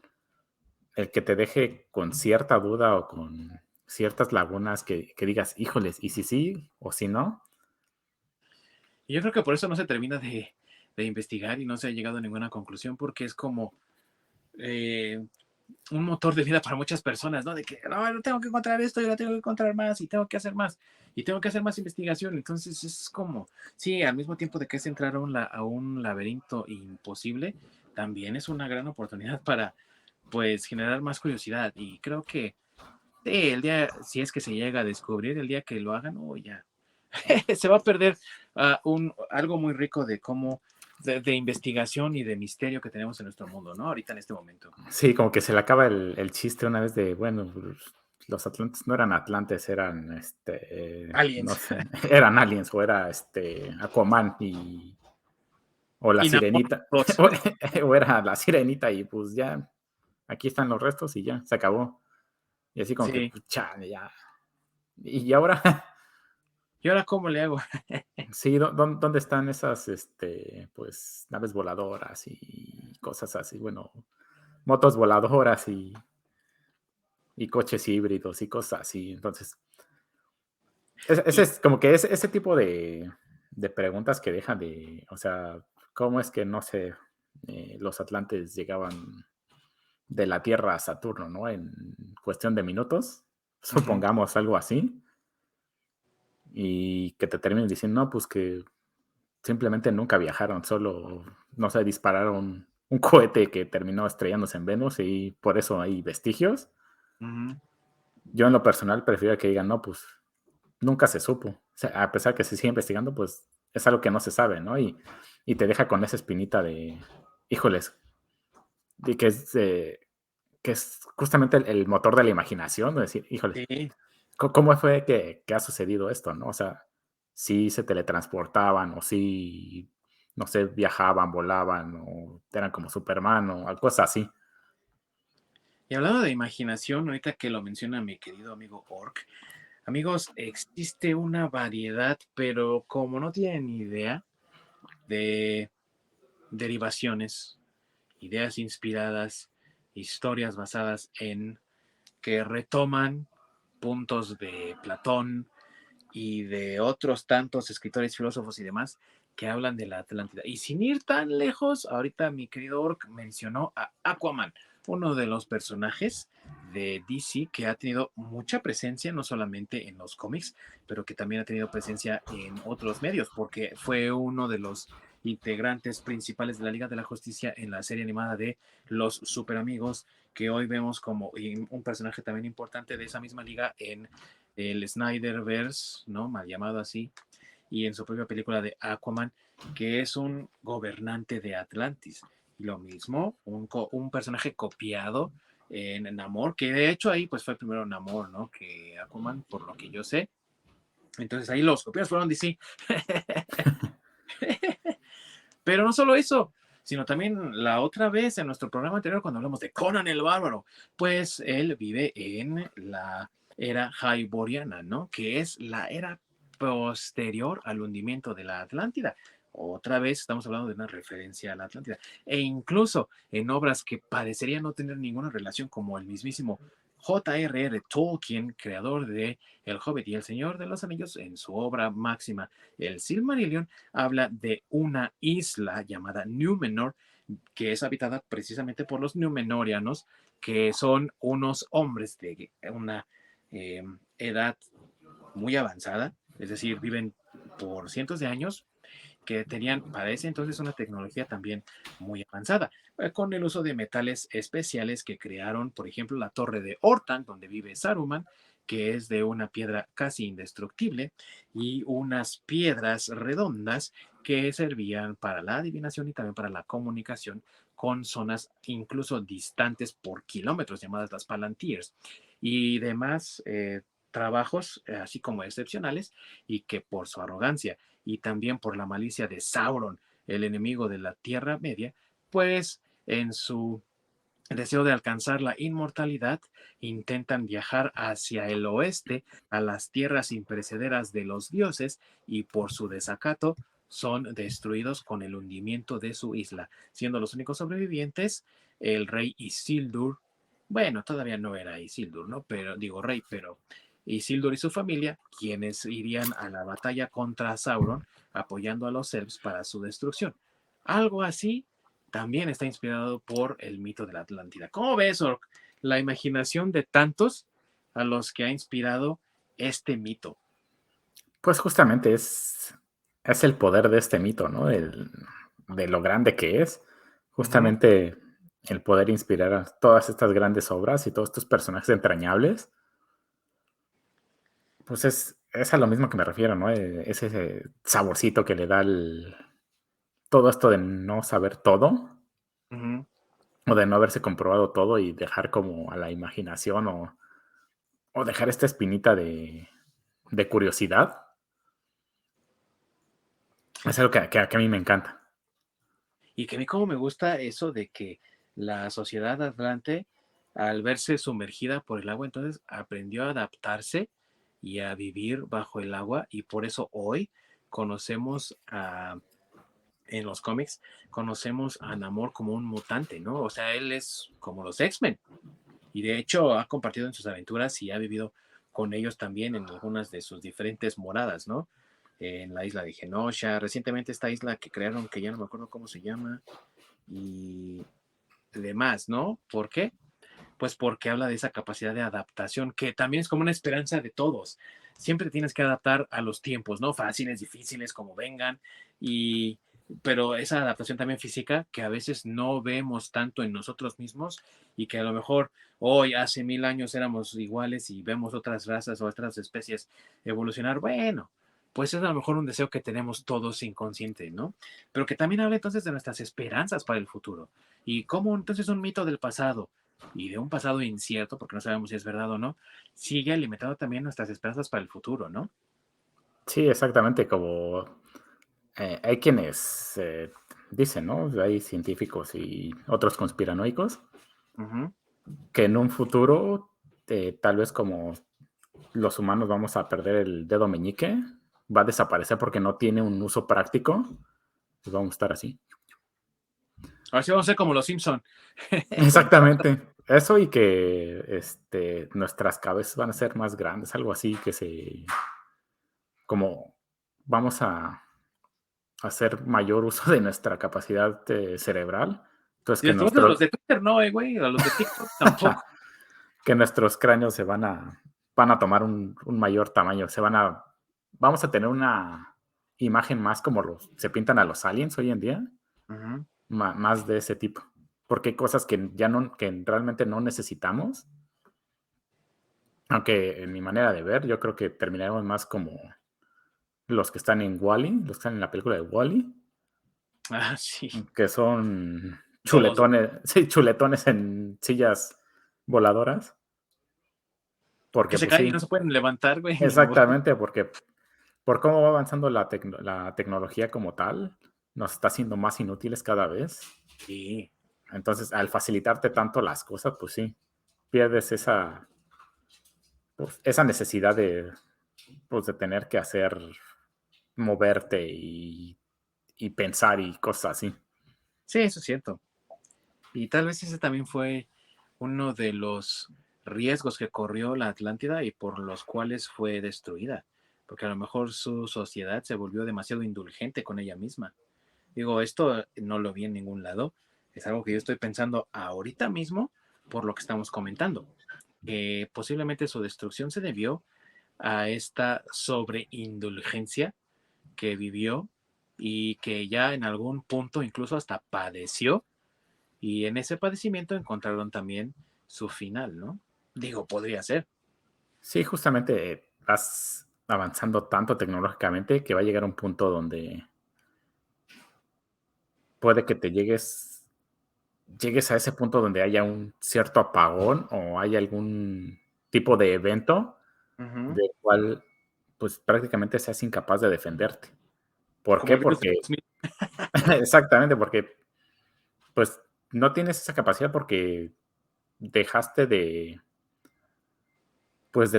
que te deje con cierta duda o con ciertas lagunas que digas, híjoles, ¿y si sí o si no? Y yo creo que por eso no se termina de investigar y no se ha llegado a ninguna conclusión, porque es como eh, un motor de vida para muchas personas, ¿no? De que, no, no tengo que encontrar esto, yo tengo que encontrar más y tengo que hacer más y tengo que hacer más investigación. Entonces es como, sí, al mismo tiempo de que es entrar a un laberinto imposible, también es una gran oportunidad para, pues, generar más curiosidad. Y creo que sí, el día, si es que se llega a descubrir, el día que lo hagan, oh, ya, se va a perder algo muy rico de cómo, de investigación y de misterio que tenemos en nuestro mundo, ¿no? Ahorita en este momento. Sí, como que se le acaba el chiste una vez de, bueno, pues, los atlantes no eran atlantes, eran, no Aliens. sé, eran aliens o era, Aquaman o la Y Namor sirenita, 2. o era la sirenita y pues ya, aquí están los restos y ya, se acabó. Y así como que, Sí. pues, chale, ya. Y ahora, ¿Y ahora cómo le hago? sí, ¿dónde están esas, pues, naves voladoras y cosas así? Bueno, motos voladoras y coches híbridos y cosas así. Entonces, Ese Y es como que ese tipo de preguntas que dejan de, o sea, ¿cómo es que, no sé, los atlantes llegaban de la Tierra a Saturno, ¿no? En cuestión de minutos, ujú, supongamos algo así, y que te terminen diciendo, no, pues que simplemente nunca viajaron, solo, no sé, dispararon un cohete que terminó estrellándose en Venus y por eso hay vestigios. ujú. Yo en lo personal prefiero que digan, no, pues nunca se supo. O sea, a pesar que se sigue investigando, pues es algo que no se sabe, ¿no? Y te deja con esa espinita de, híjoles, de que es justamente el motor de la imaginación, de decir, híjoles, Sí. ¿cómo fue que ha sucedido esto, no? O sea, si se teletransportaban o si, no sé, viajaban, volaban o eran como Superman o cosas así. Y hablando de imaginación, ahorita que lo menciona mi querido amigo Orc, amigos, existe una variedad, pero como no tienen ni idea, de derivaciones, ideas inspiradas, historias basadas en que retoman puntos de Platón y de otros tantos escritores, filósofos y demás que hablan de la Atlántida. Y sin ir tan lejos, ahorita mi querido Orc mencionó a Aquaman, uno de los personajes de DC que ha tenido mucha presencia, no solamente en los cómics, pero que también ha tenido presencia en otros medios, porque fue uno de los integrantes principales de la Liga de la Justicia en la serie animada de Los Super Amigos, que hoy vemos como un personaje también importante de esa misma liga en el Snyderverse, ¿no? Mal llamado así, y en su propia película de Aquaman, que es un gobernante de Atlantis. Y lo mismo, un personaje copiado en Namor, que de hecho ahí pues fue primero Namor, ¿no? Que Aquaman, por lo que yo sé. Entonces ahí los copiados fueron DC. Pero no solo eso, sino también la otra vez en nuestro programa anterior cuando hablamos de Conan el Bárbaro, pues él vive en la era Hyboriana, ¿no? Que es la era posterior al hundimiento de la Atlántida. Otra vez estamos hablando de una referencia a la Atlántida. E incluso en obras que parecerían no tener ninguna relación, como el mismísimo J.R.R. Tolkien, creador de El Hobbit y El Señor de los Anillos, en su obra máxima, El Silmarillion, habla de una isla llamada Númenor, que es habitada precisamente por los Númenóreanos, que son unos hombres de una eh, edad muy avanzada, es decir, viven por cientos de años, que tenían para ese entonces una tecnología también muy avanzada, con el uso de metales especiales que crearon, por ejemplo, la torre de Ortan, donde vive Saruman, que es de una piedra casi indestructible, y unas piedras redondas que servían para la adivinación y también para la comunicación con zonas incluso distantes por kilómetros, llamadas las Palantirs, y demás trabajos, así como excepcionales, y que por su arrogancia y también por la malicia de Sauron, el enemigo de la Tierra Media, pues en su deseo de alcanzar la inmortalidad, intentan viajar hacia el oeste, a las tierras imperecederas de los dioses, y por su desacato son destruidos con el hundimiento de su isla, siendo los únicos sobrevivientes el rey Isildur. Bueno, todavía no era Isildur, ¿no? Pero digo rey, pero Isildur y su familia, quienes irían a la batalla contra Sauron, apoyando a los elfos para su destrucción. Algo así también está inspirado por el mito de la Atlántida. ¿Cómo ves, Orc? La imaginación de tantos a los que ha inspirado este mito. Pues justamente es el poder de este mito, ¿no? De lo grande que es. Ujú, Justamente el poder inspirar a todas estas grandes obras y todos estos personajes entrañables, pues es a lo mismo que me refiero, ¿no? Es ese saborcito que le da todo esto de no saber todo ujú. o de no haberse comprobado todo y dejar como a la imaginación o dejar esta espinita de curiosidad. Es algo que a mí me encanta. Y que a mí como me gusta eso de que la sociedad atlante, al verse sumergida por el agua, entonces aprendió a adaptarse y a vivir bajo el agua, y por eso hoy conocemos en los cómics, conocemos a Namor como un mutante, ¿no? O sea, él es como los X-Men, y de hecho ha compartido en sus aventuras y ha vivido con ellos también en algunas de sus diferentes moradas, ¿no? En la isla de Genosha, recientemente esta isla que crearon, que ya no me acuerdo cómo se llama, y demás, ¿no? ¿Por qué? Pues porque habla de esa capacidad de adaptación, que también es como una esperanza de todos. Siempre tienes que adaptar a los tiempos, ¿no? Fáciles, difíciles, como vengan, y pero esa adaptación también física que a veces no vemos tanto en nosotros mismos y que a lo mejor hoy, hace 1000 años éramos iguales y vemos otras razas o otras especies evolucionar, bueno, pues es a lo mejor un deseo que tenemos todos inconsciente, ¿no? Pero que también habla entonces de nuestras esperanzas para el futuro y cómo entonces un mito del pasado y de un pasado incierto, porque no sabemos si es verdad o no, sigue alimentando también nuestras esperanzas para el futuro, ¿no? Sí, exactamente, como hay quienes dicen, ¿no? Hay científicos y otros conspiranoicos Ujú. que en un futuro, tal vez como los humanos vamos a perder el dedo meñique, va a desaparecer porque no tiene un uso práctico, y vamos a estar así. Ahora sí vamos a ser como los Simpson. Exactamente. Eso y que nuestras cabezas van a ser más grandes, algo así que como vamos a hacer mayor uso de nuestra capacidad cerebral. Entonces Y entonces a los de Twitter no, güey, a los de TikTok tampoco. que nuestros cráneos van a tomar un mayor tamaño, vamos a tener una imagen más como se pintan a los aliens hoy en día, Ujú. más de ese tipo. Porque hay cosas que ya no, que realmente no necesitamos. Aunque en mi manera de ver, yo creo que terminaremos más como los que están en Wall-E, los que están en la película de Wall-E, Ah, sí, que son todos, güey. chuletones, sí, chuletones en sillas voladoras. Que Porque, se pues caen y sí, no se pueden levantar, güey, ni mover. exactamente, porque por cómo va avanzando la tecnología como tal, nos está haciendo más inútiles cada vez. Sí, Entonces, al facilitarte tanto las cosas, pues sí, pierdes esa necesidad de tener que moverte y pensar y cosas así. sí, eso es cierto. Y tal vez ese también fue uno de los riesgos que corrió la Atlántida y por los cuales fue destruida, porque a lo mejor su sociedad se volvió demasiado indulgente con ella misma. Digo, esto no lo vi en ningún lado, es algo que yo estoy pensando ahorita mismo por lo que estamos comentando, que posiblemente su destrucción se debió a esta sobreindulgencia que vivió y que ya en algún punto incluso hasta padeció y en ese padecimiento encontraron también su final, ¿no? Digo, podría ser. Sí, justamente vas avanzando tanto tecnológicamente que va a llegar un punto donde puede que llegues a ese punto donde haya un cierto apagón o haya algún tipo de evento Ujú. del cual pues prácticamente seas incapaz de defenderte. ¿Por Como qué? el virus del Porque 2000. exactamente, porque pues no tienes esa capacidad porque dejaste de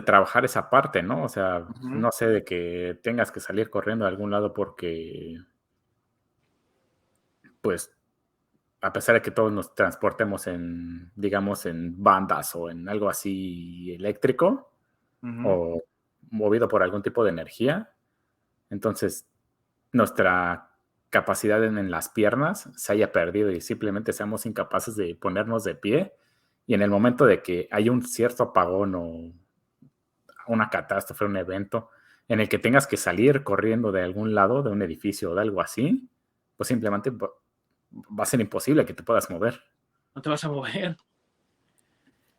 trabajar esa parte, ¿no? O sea, Ujú. no sé, de que tengas que salir corriendo a algún lado porque, pues, a pesar de que todos nos transportemos digamos, en bandas o en algo así eléctrico Ujú. o movido por algún tipo de energía, entonces nuestra capacidad en las piernas se haya perdido y simplemente seamos incapaces de ponernos de pie. Y en el momento de que hay un cierto apagón o una catástrofe, un evento en el que tengas que salir corriendo de algún lado, de un edificio o de algo así, pues simplemente va a ser imposible que te puedas mover. No te vas a mover.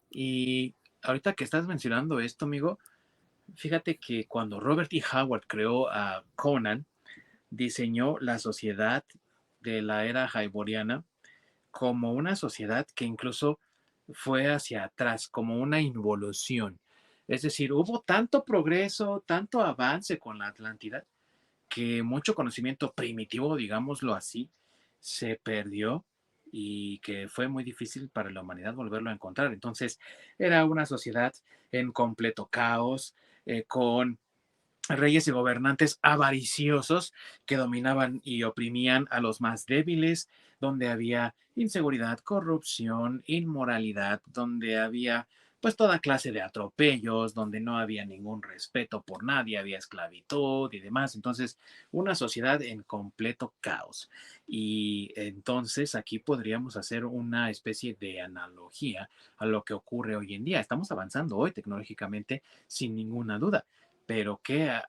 Y ahorita que estás mencionando esto, amigo, fíjate que cuando Robert E. Howard creó a Conan, diseñó la sociedad de la era hyboriana como una sociedad que incluso fue hacia atrás, como una involución. Es decir, hubo tanto progreso, tanto avance con la Atlántida, que mucho conocimiento primitivo, digámoslo así, se perdió y que fue muy difícil para la humanidad volverlo a encontrar. Entonces, era una sociedad en completo caos, con reyes y gobernantes avariciosos que dominaban y oprimían a los más débiles, donde había inseguridad, corrupción, inmoralidad, donde había pues toda clase de atropellos, donde no había ningún respeto por nadie, había esclavitud y demás. Entonces, una sociedad en completo caos. Y entonces aquí podríamos hacer una especie de analogía a lo que ocurre hoy en día. Estamos avanzando hoy tecnológicamente sin ninguna duda. Pero ¿qué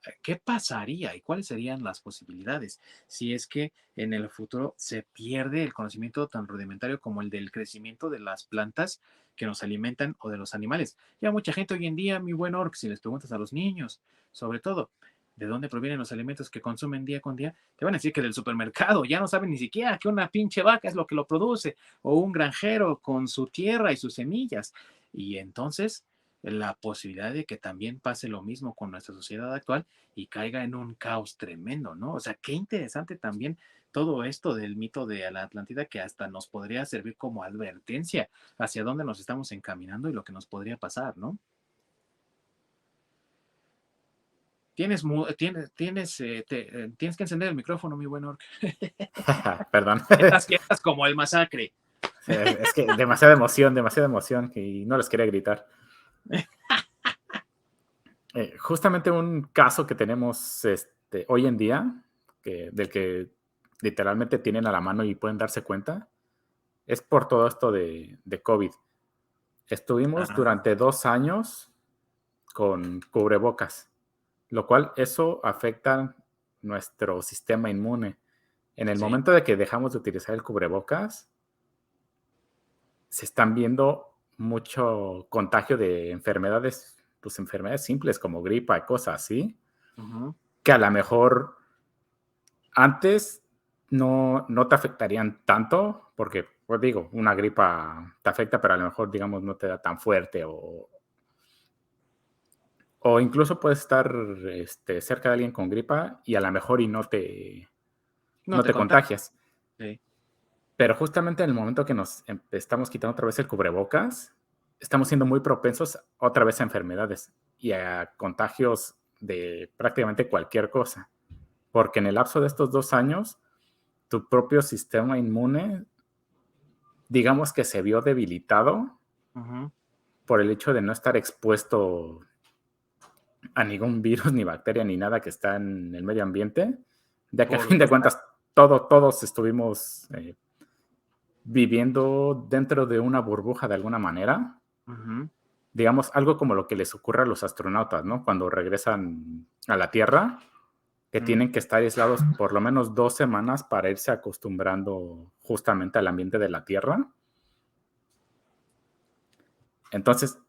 pasaría y cuáles serían las posibilidades si es que en el futuro se pierde el conocimiento tan rudimentario como el del crecimiento de las plantas que nos alimentan o de los animales? Ya mucha gente hoy en día, mi buen Orc, si les preguntas a los niños, sobre todo, de dónde provienen los alimentos que consumen día con día, te van a decir que del supermercado, ya no saben ni siquiera que una pinche vaca es lo que lo produce, o un granjero con su tierra y sus semillas. Y entonces, la posibilidad de que también pase lo mismo con nuestra sociedad actual y caiga en un caos tremendo, ¿no? O sea, qué interesante también todo esto del mito de la Atlántida, que hasta nos podría servir como advertencia hacia dónde nos estamos encaminando y lo que nos podría pasar, ¿no? Tienes que encender el micrófono, mi buen Orc. Perdón. Estás como el masacre. Es que demasiada emoción y no les quería gritar. Justamente un caso que tenemos hoy en día, del que literalmente tienen a la mano y pueden darse cuenta, es por todo esto de COVID. Estuvimos Ajá, durante 2 años con cubrebocas, lo cual eso afecta nuestro sistema inmune. En el sí. momento de que dejamos de utilizar el cubrebocas, se están viendo mucho contagio de enfermedades, pues enfermedades simples como gripa y cosas así, Ujú. que a lo mejor antes no te afectarían tanto, porque, pues digo, una gripa te afecta, pero a lo mejor, digamos, no te da tan fuerte o incluso puedes estar cerca de alguien con gripa y a lo mejor y No no te te contagies. contagias. Sí. Pero justamente en el momento que nos estamos quitando otra vez el cubrebocas, estamos siendo muy propensos otra vez a enfermedades y a contagios de prácticamente cualquier cosa. Porque en el lapso de estos 2 años, tu propio sistema inmune, digamos que se vio debilitado Ujú. por el hecho de no estar expuesto a ningún virus, ni bacteria, ni nada que está en el medio ambiente, ya que a Por fin de cuentas todos estuvimos viviendo dentro de una burbuja de alguna manera. Ujú. Digamos, algo como lo que les ocurre a los astronautas, ¿no? Cuando regresan a la Tierra, que Mm. tienen que estar aislados por lo menos 2 semanas para irse acostumbrando justamente al ambiente de la Tierra. Entonces,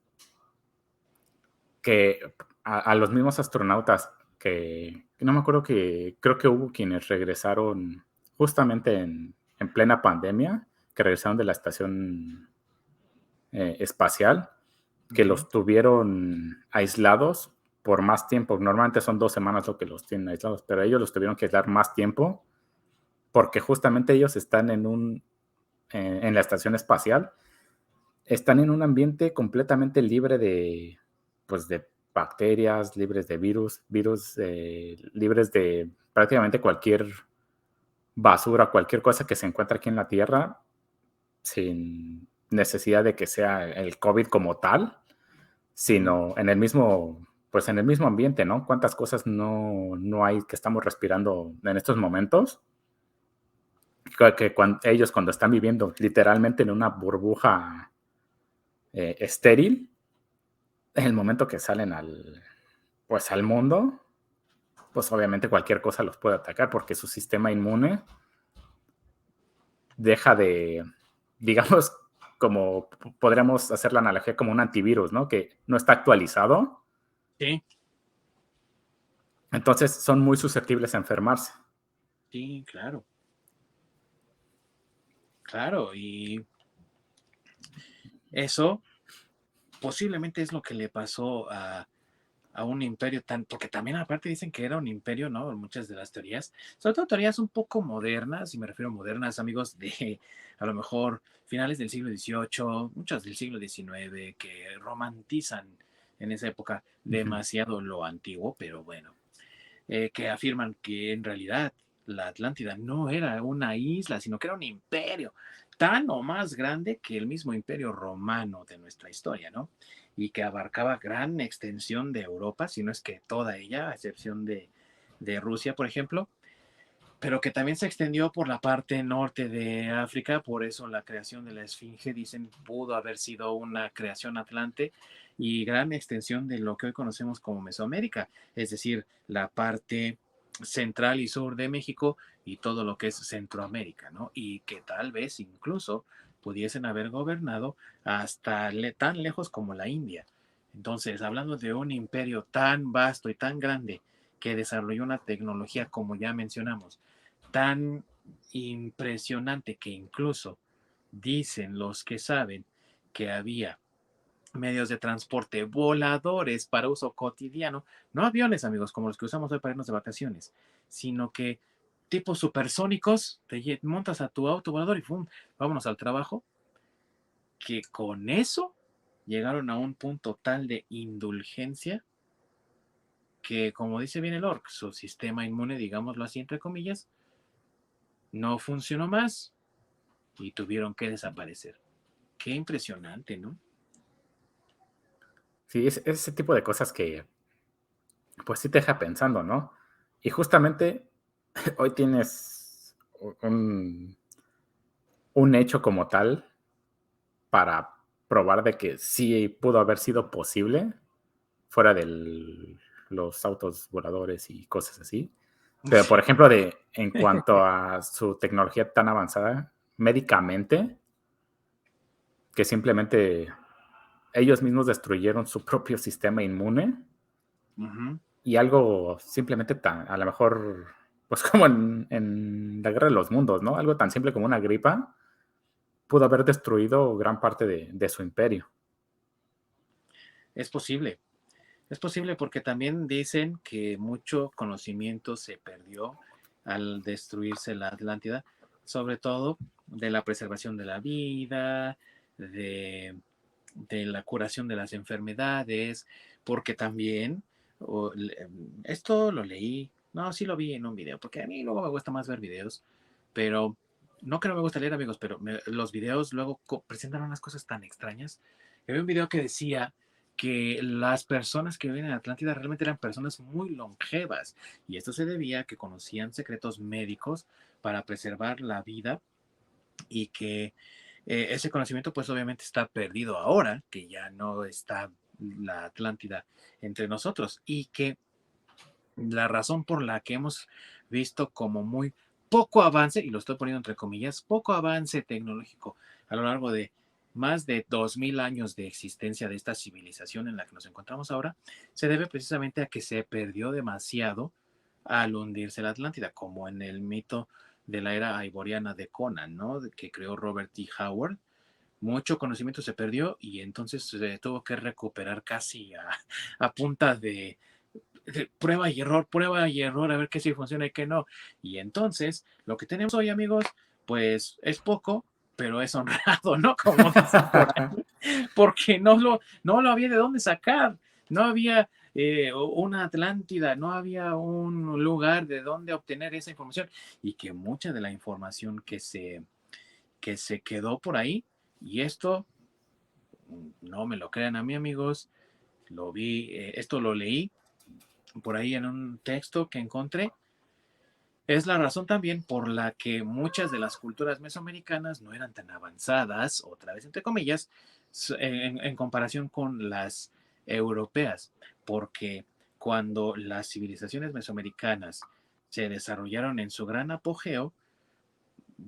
que a los mismos astronautas que no me acuerdo, que creo que hubo quienes regresaron justamente en plena pandemia, que regresaron de la estación espacial, que Ujú. los tuvieron aislados por más tiempo. Normalmente son 2 semanas lo que los tienen aislados, pero ellos los tuvieron que aislar más tiempo porque justamente ellos están en la estación espacial, están en un ambiente completamente libre de, pues, de bacterias, libres de virus, libres de prácticamente cualquier basura, cualquier cosa que se encuentra aquí en la Tierra, sin necesidad de que sea el COVID como tal, Ujú. sino en el mismo, pues en el mismo ambiente, ¿no? ¿Cuántas cosas no hay que estamos respirando en estos momentos? Que ellos cuando están viviendo literalmente en una burbuja estéril, en el momento que salen pues al mundo, pues obviamente cualquier cosa los puede atacar porque su sistema inmune deja de, digamos, como podríamos hacer la analogía como un antivirus, ¿no? Que no está actualizado, Sí, entonces son muy susceptibles a enfermarse. sí, claro, claro. Y eso posiblemente es lo que le pasó a un imperio tan, porque también aparte dicen que era un imperio, ¿no? Muchas de las teorías, sobre todo teorías un poco modernas, y me refiero a modernas, amigos, de a lo mejor finales del siglo XVIII, muchas del siglo XIX, que romantizan en esa época Ujú. demasiado lo antiguo, pero bueno, que afirman que en realidad la Atlántida no era una isla, sino que era un imperio, tan o más grande que el mismo imperio romano de nuestra historia, ¿no? y que abarcaba gran extensión de Europa, si no es que toda ella, a excepción de Rusia, por ejemplo, pero que también se extendió por la parte norte de África, por eso la creación de la Esfinge, dicen, pudo haber sido una creación atlante y gran extensión de lo que hoy conocemos como Mesoamérica, es decir, la parte central y sur de México y todo lo que es Centroamérica, ¿no? Y que tal vez incluso pudiesen haber gobernado hasta tan lejos como la India. Entonces, hablando de un imperio tan vasto y tan grande que desarrolló una tecnología, como ya mencionamos, tan impresionante que incluso dicen los que saben que había medios de transporte voladores para uso cotidiano, no aviones, amigos, como los que usamos hoy para irnos de vacaciones, sino que tipos supersónicos, te montas a tu auto volador y ¡pum! Vámonos al trabajo, que con eso llegaron a un punto tal de indulgencia que, como dice bien el orc, su sistema inmune, digámoslo así, entre comillas, no funcionó más y tuvieron que desaparecer. Qué impresionante, ¿no? Sí, es ese tipo de cosas que, pues sí te deja pensando, ¿no? Y justamente hoy tienes un hecho como tal para probar de que sí pudo haber sido posible fuera de los autos voladores y cosas así. Pero, por Sí. ejemplo, en cuanto a su tecnología tan avanzada médicamente, que simplemente ellos mismos destruyeron su propio sistema inmune Ujú. y algo simplemente tan, a lo mejor, pues como en la Guerra de los Mundos, ¿no? Algo tan simple como una gripa pudo haber destruido gran parte de su imperio. Es posible. Es posible porque también dicen que mucho conocimiento se perdió al destruirse la Atlántida, sobre todo de la preservación de la vida, de, de la curación de las enfermedades, porque también, esto lo leí, no, sí lo vi en un video, porque a mí luego me gusta más ver videos, pero no que no me gusta leer, amigos, pero los videos luego presentan unas cosas tan extrañas. Había un video que decía que las personas que viven en Atlántida realmente eran personas muy longevas y esto se debía a que conocían secretos médicos para preservar la vida y que ese conocimiento pues obviamente está perdido ahora, que ya no está la Atlántida entre nosotros y que la razón por la que hemos visto como muy poco avance, y lo estoy poniendo entre comillas, poco avance tecnológico a lo largo de más de 2000 años de existencia de esta civilización en la que nos encontramos ahora, se debe precisamente a que se perdió demasiado al hundirse la Atlántida, como en el mito de la era iboriana de Conan, ¿no? Que creó Robert T. Howard. Mucho conocimiento se perdió y entonces se tuvo que recuperar casi a punta de prueba y error, a ver qué sí funciona y qué no. Y entonces, lo que tenemos hoy, amigos, pues es poco, pero es honrado, ¿no? Como dicen por ahí, porque no lo había de dónde sacar, no había una Atlántida, no había un lugar de dónde obtener esa información y que mucha de la información que se quedó por ahí, y esto, no me lo crean a mí, amigos, lo vi, esto lo leí por ahí en un texto que encontré, es la razón también por la que muchas de las culturas mesoamericanas no eran tan avanzadas, otra vez entre comillas, en comparación con las europeas, porque cuando las civilizaciones mesoamericanas se desarrollaron en su gran apogeo,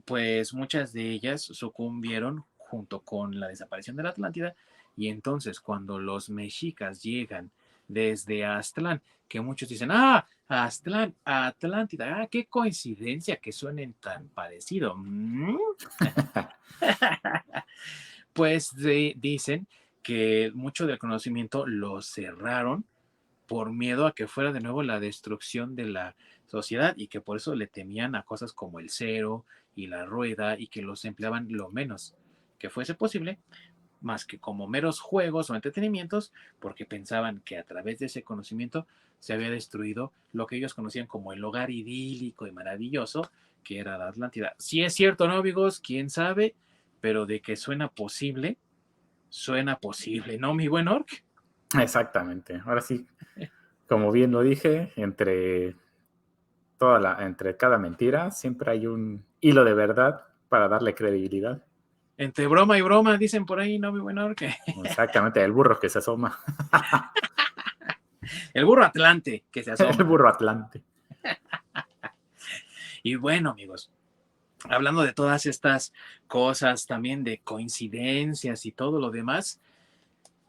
pues muchas de ellas sucumbieron junto con la desaparición de la Atlántida y entonces cuando los mexicas llegan desde Aztlán, que muchos dicen, ah, Aztlán, Atlántida, ah, qué coincidencia que suenen tan parecido. Pues dicen que mucho del conocimiento lo cerraron por miedo a que fuera de nuevo la destrucción de la sociedad y que por eso le temían a cosas como el cero y la rueda y que los empleaban lo menos que fuese posible, más que como meros juegos o entretenimientos, porque pensaban que a través de ese conocimiento se había destruido lo que ellos conocían como el hogar idílico y maravilloso que era la Atlántida. Si es cierto, ¿no, amigos? ¿Quién sabe? Pero de que suena posible, Suena posible, ¿no, mi buen Orc? Exactamente. Ahora sí, como bien lo dije, entre cada mentira siempre hay un hilo de verdad para darle credibilidad. Entre broma y broma, dicen por ahí, ¿no, mi buen Orc? Exactamente, el burro que se asoma. El burro Atlante que se El asoma. burro Atlante. Y bueno, amigos, hablando de todas estas cosas, también de coincidencias y todo lo demás,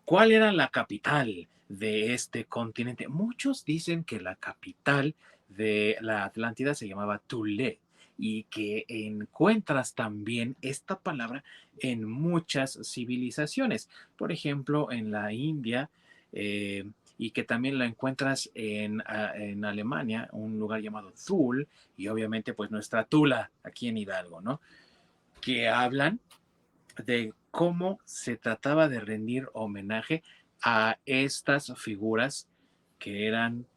¿cuál era la capital de este continente? Muchos dicen que la capital de la Atlántida se llamaba Tule y que encuentras también esta palabra en muchas civilizaciones, por ejemplo, en la India, y que también la encuentras en Alemania, un lugar llamado Thul, y obviamente pues nuestra Tula aquí en Hidalgo, ¿no? Que hablan de cómo se trataba de rendir homenaje a estas figuras que eran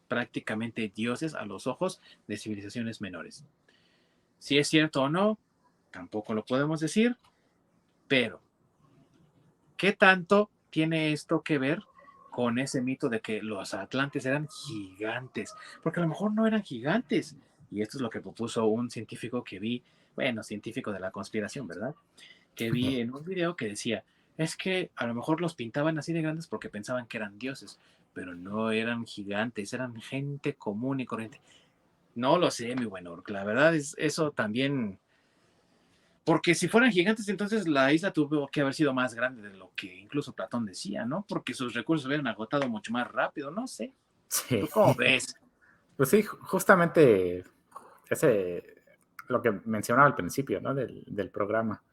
prácticamente dioses a los ojos de civilizaciones menores. Si es cierto o no, tampoco lo podemos decir, pero ¿qué tanto tiene esto que ver con ese mito de que los atlantes eran gigantes? Porque a lo mejor no eran gigantes. Y esto es lo que propuso un científico que vi, bueno, científico de la conspiración, ¿verdad? Que vi en un video que decía, es que a lo mejor los pintaban así de grandes porque pensaban que eran dioses, pero no eran gigantes, eran gente común y corriente. No lo sé, mi buen Orc, la verdad es eso también, porque si fueran gigantes, entonces la isla tuvo que haber sido más grande de lo que incluso Platón decía, ¿no? Porque sus recursos hubieran agotado mucho más rápido, no sé. Sí. ¿Tú cómo ves? Pues sí, justamente ese, lo que mencionaba al principio, ¿no? Del programa,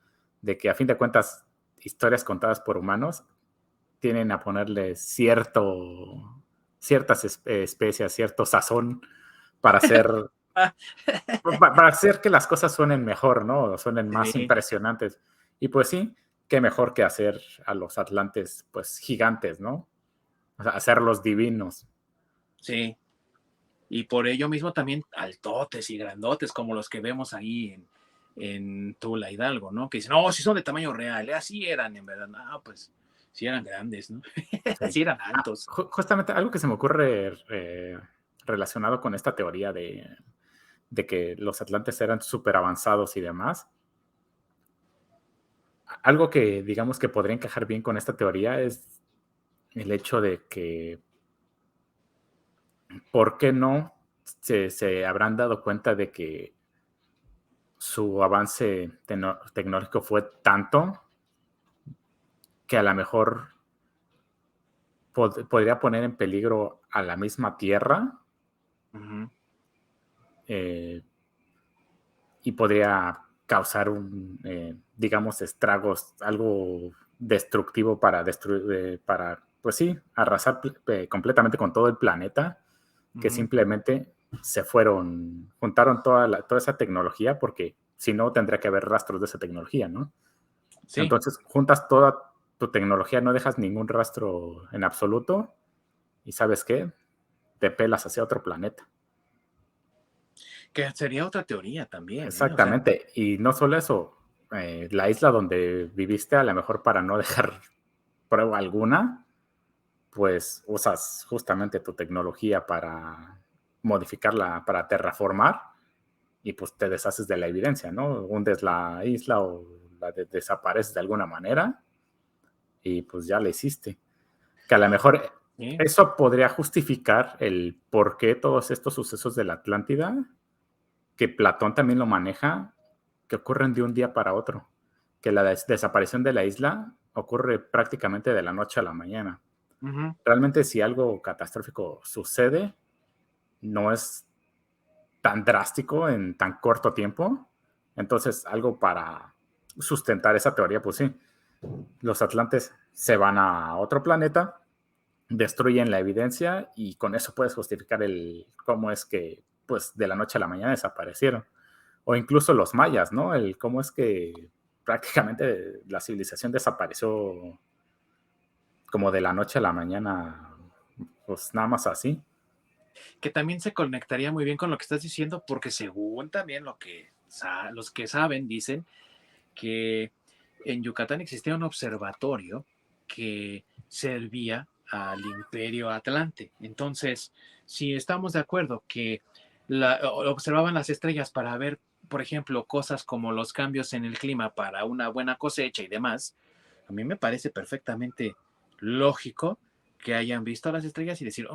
de que a fin de cuentas, historias contadas por humanos tienen a ponerle ciertas especias, cierto sazón para hacer, para hacer que las cosas suenen mejor, ¿no? O suenen más Sí, impresionantes. Y pues sí, qué mejor que hacer a los atlantes, pues gigantes, ¿no? O sea, hacerlos divinos. sí. Y por ello mismo también altotes y grandotes, como los que vemos ahí en Tula Hidalgo, ¿no? Que dicen, no, si son de tamaño real, así eran en verdad. No, pues sí eran grandes, ¿no? Sí. Sí eran altos. Justamente algo que se me ocurre relacionado con esta teoría de que los atlantes eran súper avanzados y demás. Algo que digamos que podría encajar bien con esta teoría es el hecho de que, ¿por qué no se habrán dado cuenta de que su avance tecnológico fue tanto que a lo mejor podría poner en peligro a la misma Tierra? Ujú. eh, y podría causar digamos, estragos, algo destructivo para destruir, para, pues sí, arrasar completamente con todo el planeta, que Ujú. simplemente juntaron toda esa tecnología, porque si no tendría que haber rastros de esa tecnología, ¿no? Sí, Entonces juntas toda tu tecnología, no dejas ningún rastro en absoluto, y ¿sabes qué? Te pelas hacia otro planeta. que sería otra teoría también, ¿eh? O sea, Exactamente. Y no solo eso, la isla donde viviste, a lo mejor para no dejar prueba alguna, pues usas justamente tu tecnología para modificarla, para terraformar, y pues te deshaces de la evidencia, ¿no? Hundes la isla o desapareces de alguna manera y pues ya la hiciste. Que a lo mejor sí. eso podría justificar el por qué todos estos sucesos de la Atlántida, que Platón también lo maneja, que ocurren de un día para otro, que la desaparición de la isla ocurre prácticamente de la noche a la mañana. Ujú. Realmente si algo catastrófico sucede, no es tan drástico en tan corto tiempo. Entonces, algo para sustentar esa teoría, pues sí, los atlantes se van a otro planeta, destruyen la evidencia y con eso puedes justificar el cómo es que, pues, de la noche a la mañana desaparecieron. O incluso los mayas, ¿no? El cómo es que prácticamente la civilización desapareció como de la noche a la mañana, pues nada más así. Que también se conectaría muy bien con lo que estás diciendo, porque según también los que saben dicen que en Yucatán existía un observatorio que servía al Imperio Atlante. Entonces, si estamos de acuerdo que observaban las estrellas para ver, por ejemplo, cosas como los cambios en el clima para una buena cosecha y demás, a mí me parece perfectamente lógico que hayan visto las estrellas y decir,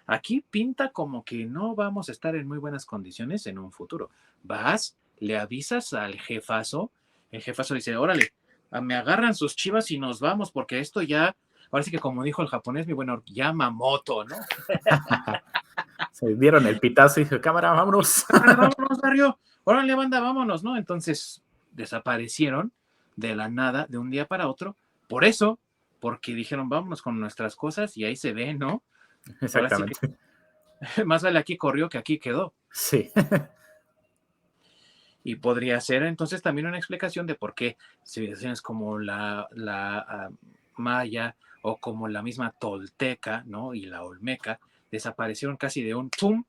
aquí pinta como que no vamos a estar en muy buenas condiciones en un futuro. Vas, le avisas al jefazo, el jefazo dice, órale, me agarran sus chivas y nos vamos, porque esto ya, ahora sí que como dijo el japonés, mi bueno, Yamamoto, ¿no? Se dieron el pitazo y dije, cámara, vámonos. Vámonos, barrio, órale, banda, vámonos, ¿no? Entonces desaparecieron de la nada, de un día para otro, por eso, porque dijeron, vámonos con nuestras cosas y ahí se ve, ¿no? Ahora sí que Exactamente. más vale aquí corrió que aquí quedó. Sí. Y podría ser entonces también una explicación de por qué civilizaciones como la maya o como la misma tolteca, ¿no? Y la olmeca desaparecieron casi de un pum,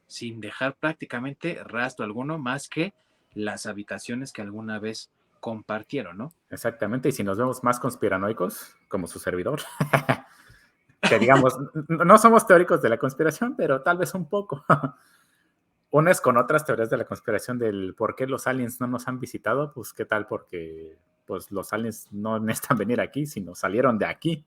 sin dejar prácticamente rastro alguno más que las habitaciones que alguna vez compartieron, ¿no? Exactamente. Y si nos vemos más conspiranoicos, como su servidor, que digamos, no somos teóricos de la conspiración, pero tal vez un poco. Unes con otras teorías de la conspiración del por qué los aliens no nos han visitado, pues qué tal porque pues los aliens no necesitan venir aquí, sino salieron de aquí.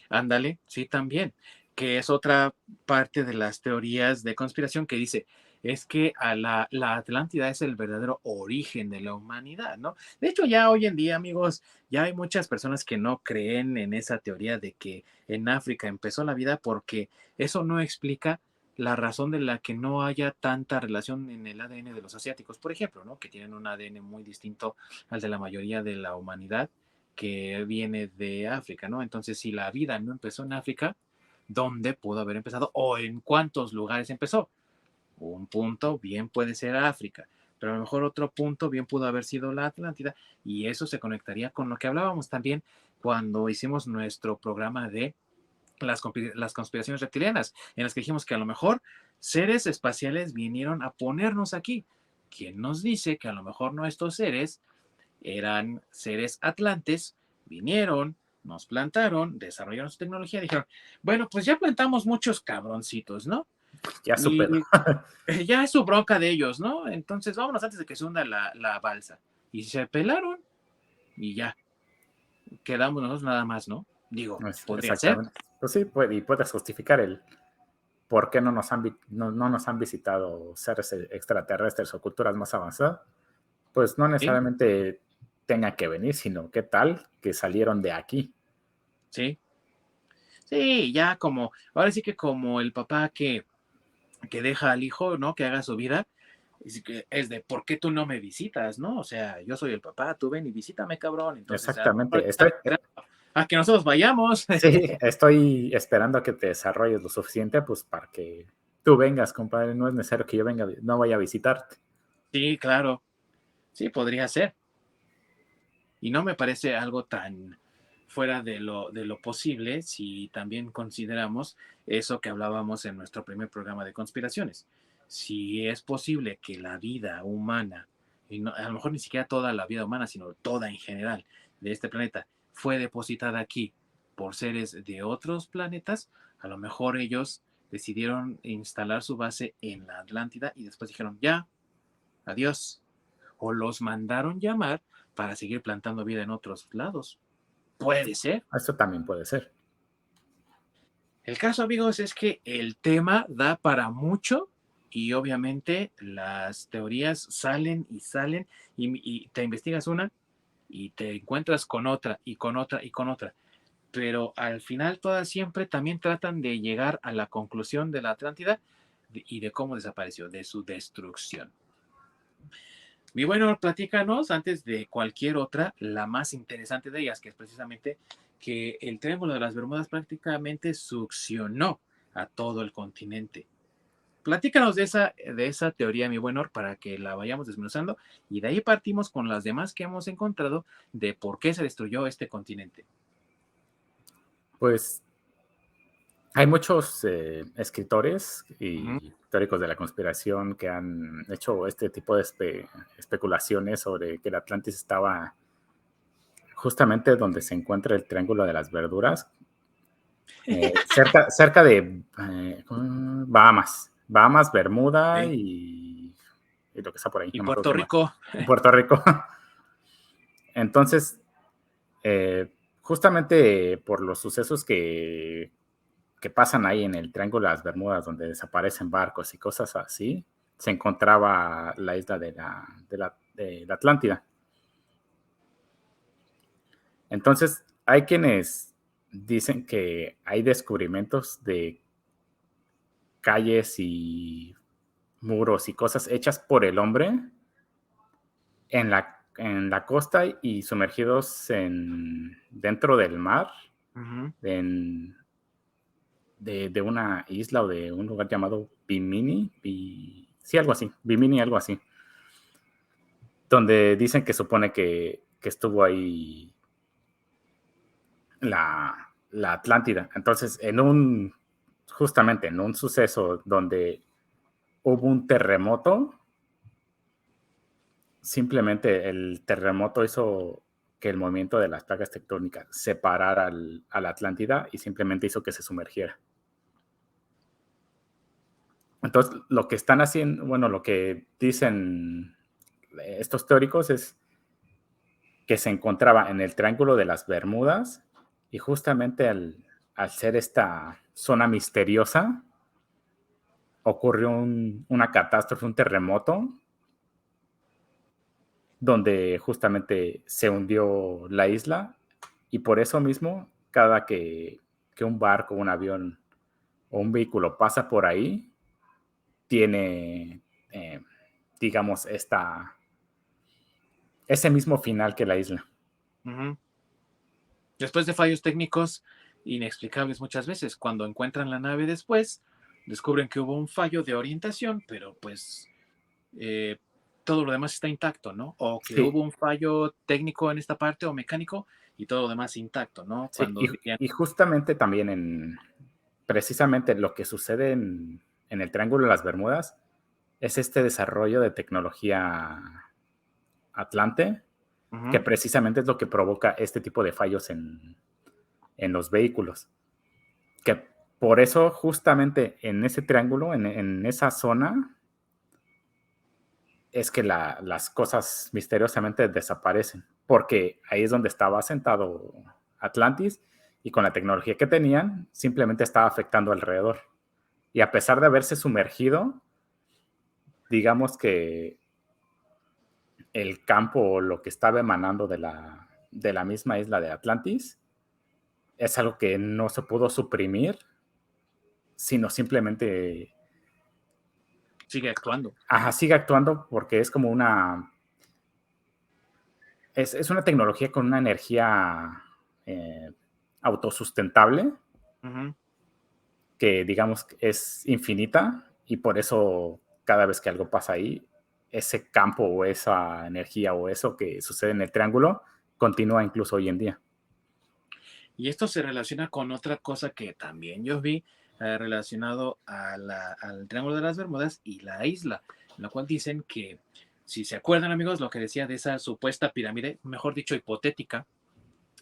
Ándale, sí, también, que es otra parte de las teorías de conspiración que dice, es que la Atlántida es el verdadero origen de la humanidad, ¿no? De hecho, ya hoy en día, amigos, ya hay muchas personas que no creen en esa teoría de que en África empezó la vida porque eso no explica la razón de la que no haya tanta relación en el ADN de los asiáticos, por ejemplo, ¿no? Que tienen un ADN muy distinto al de la mayoría de la humanidad que viene de África, ¿no? Entonces, si la vida no empezó en África, ¿dónde pudo haber empezado o en cuántos lugares empezó? Un punto bien puede ser África, pero a lo mejor otro punto bien pudo haber sido la Atlántida y eso se conectaría con lo que hablábamos también cuando hicimos nuestro programa de las conspiraciones reptilianas, en las que dijimos que a lo mejor seres espaciales vinieron a ponernos aquí. ¿Quién nos dice que a lo mejor no estos seres eran seres atlantes, vinieron, nos plantaron, desarrollaron su tecnología, dijeron, bueno, pues ya plantamos muchos cabroncitos, ¿no? Ya superó. Y ya es su bronca de ellos, ¿no? Entonces vámonos antes de que se hunda la balsa. Y se pelaron y ya, quedamos nosotros nada más, ¿no? Digo, podría ser. Exactamente. Pues sí, y puedes justificar el por qué no nos han visitado seres extraterrestres o culturas más avanzadas. Pues no Sí, necesariamente tenga que venir, sino qué tal que salieron de aquí. sí, sí, ya como, ahora sí que como el papá que deja al hijo, ¿no? Que haga su vida, es de, ¿por qué tú no me visitas, no? O sea, yo soy el papá, tú ven y visítame, cabrón. Entonces, a lo mejor Exactamente. están esperando a que nosotros vayamos. Sí, estoy esperando a que te desarrolles lo suficiente, pues para que tú vengas, compadre. No es necesario que yo venga, no vaya a visitarte. Sí, claro, sí, podría ser. Y no me parece algo tan fuera de lo posible si también consideramos eso que hablábamos en nuestro primer programa de conspiraciones. Si es posible que la vida humana, y no, a lo mejor ni siquiera toda la vida humana, sino toda en general de este planeta, fue depositada aquí por seres de otros planetas, a lo mejor ellos decidieron instalar su base en la Atlántida y después dijeron, ya, adiós. O los mandaron llamar para seguir plantando vida en otros lados. Puede ser. Eso también puede ser. El caso, amigos, es que el tema da para mucho y obviamente las teorías salen y salen y te investigas una y te encuentras con otra y con otra y con otra. Pero al final todas siempre también tratan de llegar a la conclusión de la Atlántida y de cómo desapareció, de su destrucción. Mi bueno, platícanos antes de cualquier otra, la más interesante de ellas, que es precisamente que el Triángulo de las Bermudas prácticamente succionó a todo el continente. Platícanos de esa teoría, mi buen para que la vayamos desmenuzando y de ahí partimos con las demás que hemos encontrado de por qué se destruyó este continente. Pues Hay muchos escritores Ujú. y teóricos de la conspiración que han hecho este tipo de especulaciones sobre que el Atlantis estaba justamente donde se encuentra el Triángulo de las Verduras, cerca de Bahamas. Bahamas, Bermuda Ok. y lo que está por ahí, Y no me acuerdo Puerto qué más. Rico. Y Puerto Rico. Entonces, justamente por los sucesos que pasan ahí en el Triángulo de las Bermudas, donde desaparecen barcos y cosas así, se encontraba la isla de la Atlántida. Entonces, hay quienes dicen que hay descubrimientos de calles y muros y cosas hechas por el hombre en la costa y sumergidos dentro del mar, Ujú. en, de una isla o de un lugar llamado Bimini, sí, algo así, Bimini, algo así, donde dicen que supone que estuvo ahí la Atlántida. Entonces, justamente en un suceso donde hubo un terremoto, simplemente el terremoto hizo que el movimiento de las placas tectónicas separara a la Atlántida y simplemente hizo que se sumergiera. Entonces, lo que están haciendo, bueno, lo que dicen estos teóricos es que se encontraba en el Triángulo de las Bermudas y justamente al ser esta zona misteriosa, ocurrió una catástrofe, un terremoto, donde justamente se hundió la isla y por eso mismo, cada que un barco, un avión o un vehículo pasa por ahí, tiene, eh, digamos, ese mismo final que la isla. Ujú. Después de fallos técnicos inexplicables muchas veces, cuando encuentran la nave después, descubren que hubo un fallo de orientación, pero pues eh, todo lo demás está intacto, ¿no? O que Sí, hubo un fallo técnico en esta parte o mecánico y todo lo demás intacto, ¿no? sí, Cuando ya... y justamente también precisamente lo que sucede en el Triángulo de las Bermudas es este desarrollo de tecnología Atlante, que Ujú. precisamente es lo que provoca este tipo de fallos en los vehículos. Que por eso justamente en ese triángulo, en esa zona, es que las cosas misteriosamente desaparecen, porque ahí es donde estaba asentado Atlantis y con la tecnología que tenían, simplemente estaba afectando alrededor. Y a pesar de haberse sumergido, digamos que el campo o lo que estaba emanando de la misma isla de Atlantis es algo que no se pudo suprimir, sino simplemente Sigue actuando. ajá, sigue actuando porque es como es una tecnología con una energía eh, autosustentable Ujú. que digamos es infinita y por eso cada vez que algo pasa ahí, ese campo o esa energía o eso que sucede en el triángulo continúa incluso hoy en día. Y esto se relaciona con otra cosa que también yo vi relacionado al Triángulo de las Bermudas y la isla, en la cual dicen que, si se acuerdan amigos, lo que decía de esa supuesta pirámide, mejor dicho, hipotética,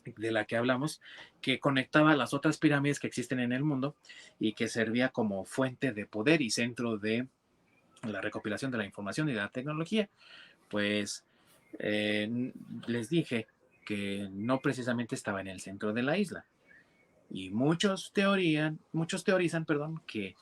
de la que hablamos, que conectaba las otras pirámides que existen en el mundo y que servía como fuente de poder y centro de la recopilación de la información y de la tecnología, pues les dije que no precisamente estaba en el centro de la isla. Y muchos teorizan, perdón, que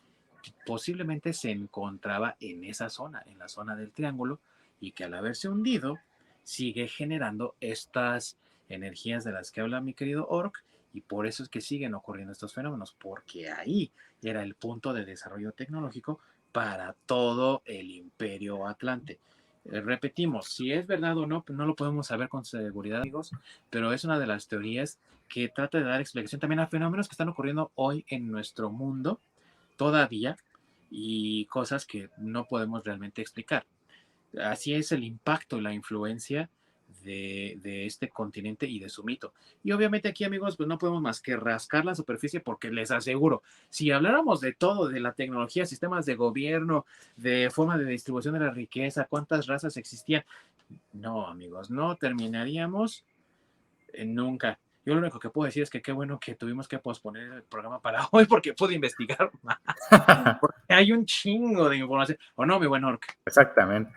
posiblemente se encontraba en esa zona, en la zona del triángulo, y que al haberse hundido sigue generando estas energías de las que habla mi querido Orc, y por eso es que siguen ocurriendo estos fenómenos, porque ahí era el punto de desarrollo tecnológico para todo el imperio atlante. Repetimos, si es verdad o no, no lo podemos saber con seguridad, amigos, pero es una de las teorías que trata de dar explicación también a fenómenos que están ocurriendo hoy en nuestro mundo todavía y cosas que no podemos realmente explicar. Así es el impacto y la influencia de este continente y de su mito. Y obviamente aquí, amigos, pues no podemos más que rascar la superficie porque les aseguro, si habláramos de todo, de la tecnología, sistemas de gobierno, de forma de distribución de la riqueza, cuántas razas existían, no, amigos, no terminaríamos nunca. Yo lo único que puedo decir es que qué bueno que tuvimos que posponer el programa para hoy porque pude investigar más. Porque hay un chingo de información. ¿O no, mi buen Orc? Exactamente.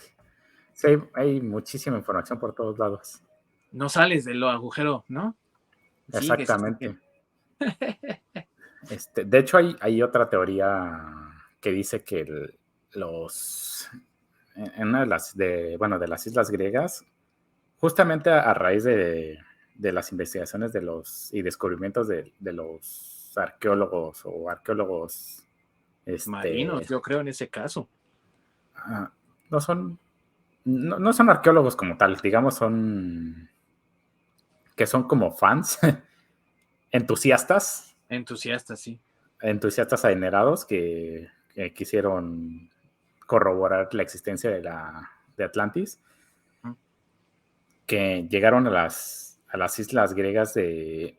Sí, hay muchísima información por todos lados. No sales del agujero, ¿no? Sigues. Exactamente. De hecho, hay otra teoría que dice que en una de de las islas griegas, justamente a raíz de las investigaciones y descubrimientos de los arqueólogos, Marinos, este, yo creo en ese caso. ah, no son, no son arqueólogos como tal, digamos, que son como fans, entusiastas, Entusiasta, sí. entusiastas adinerados que quisieron corroborar la existencia de Atlantis, que llegaron a las islas griegas de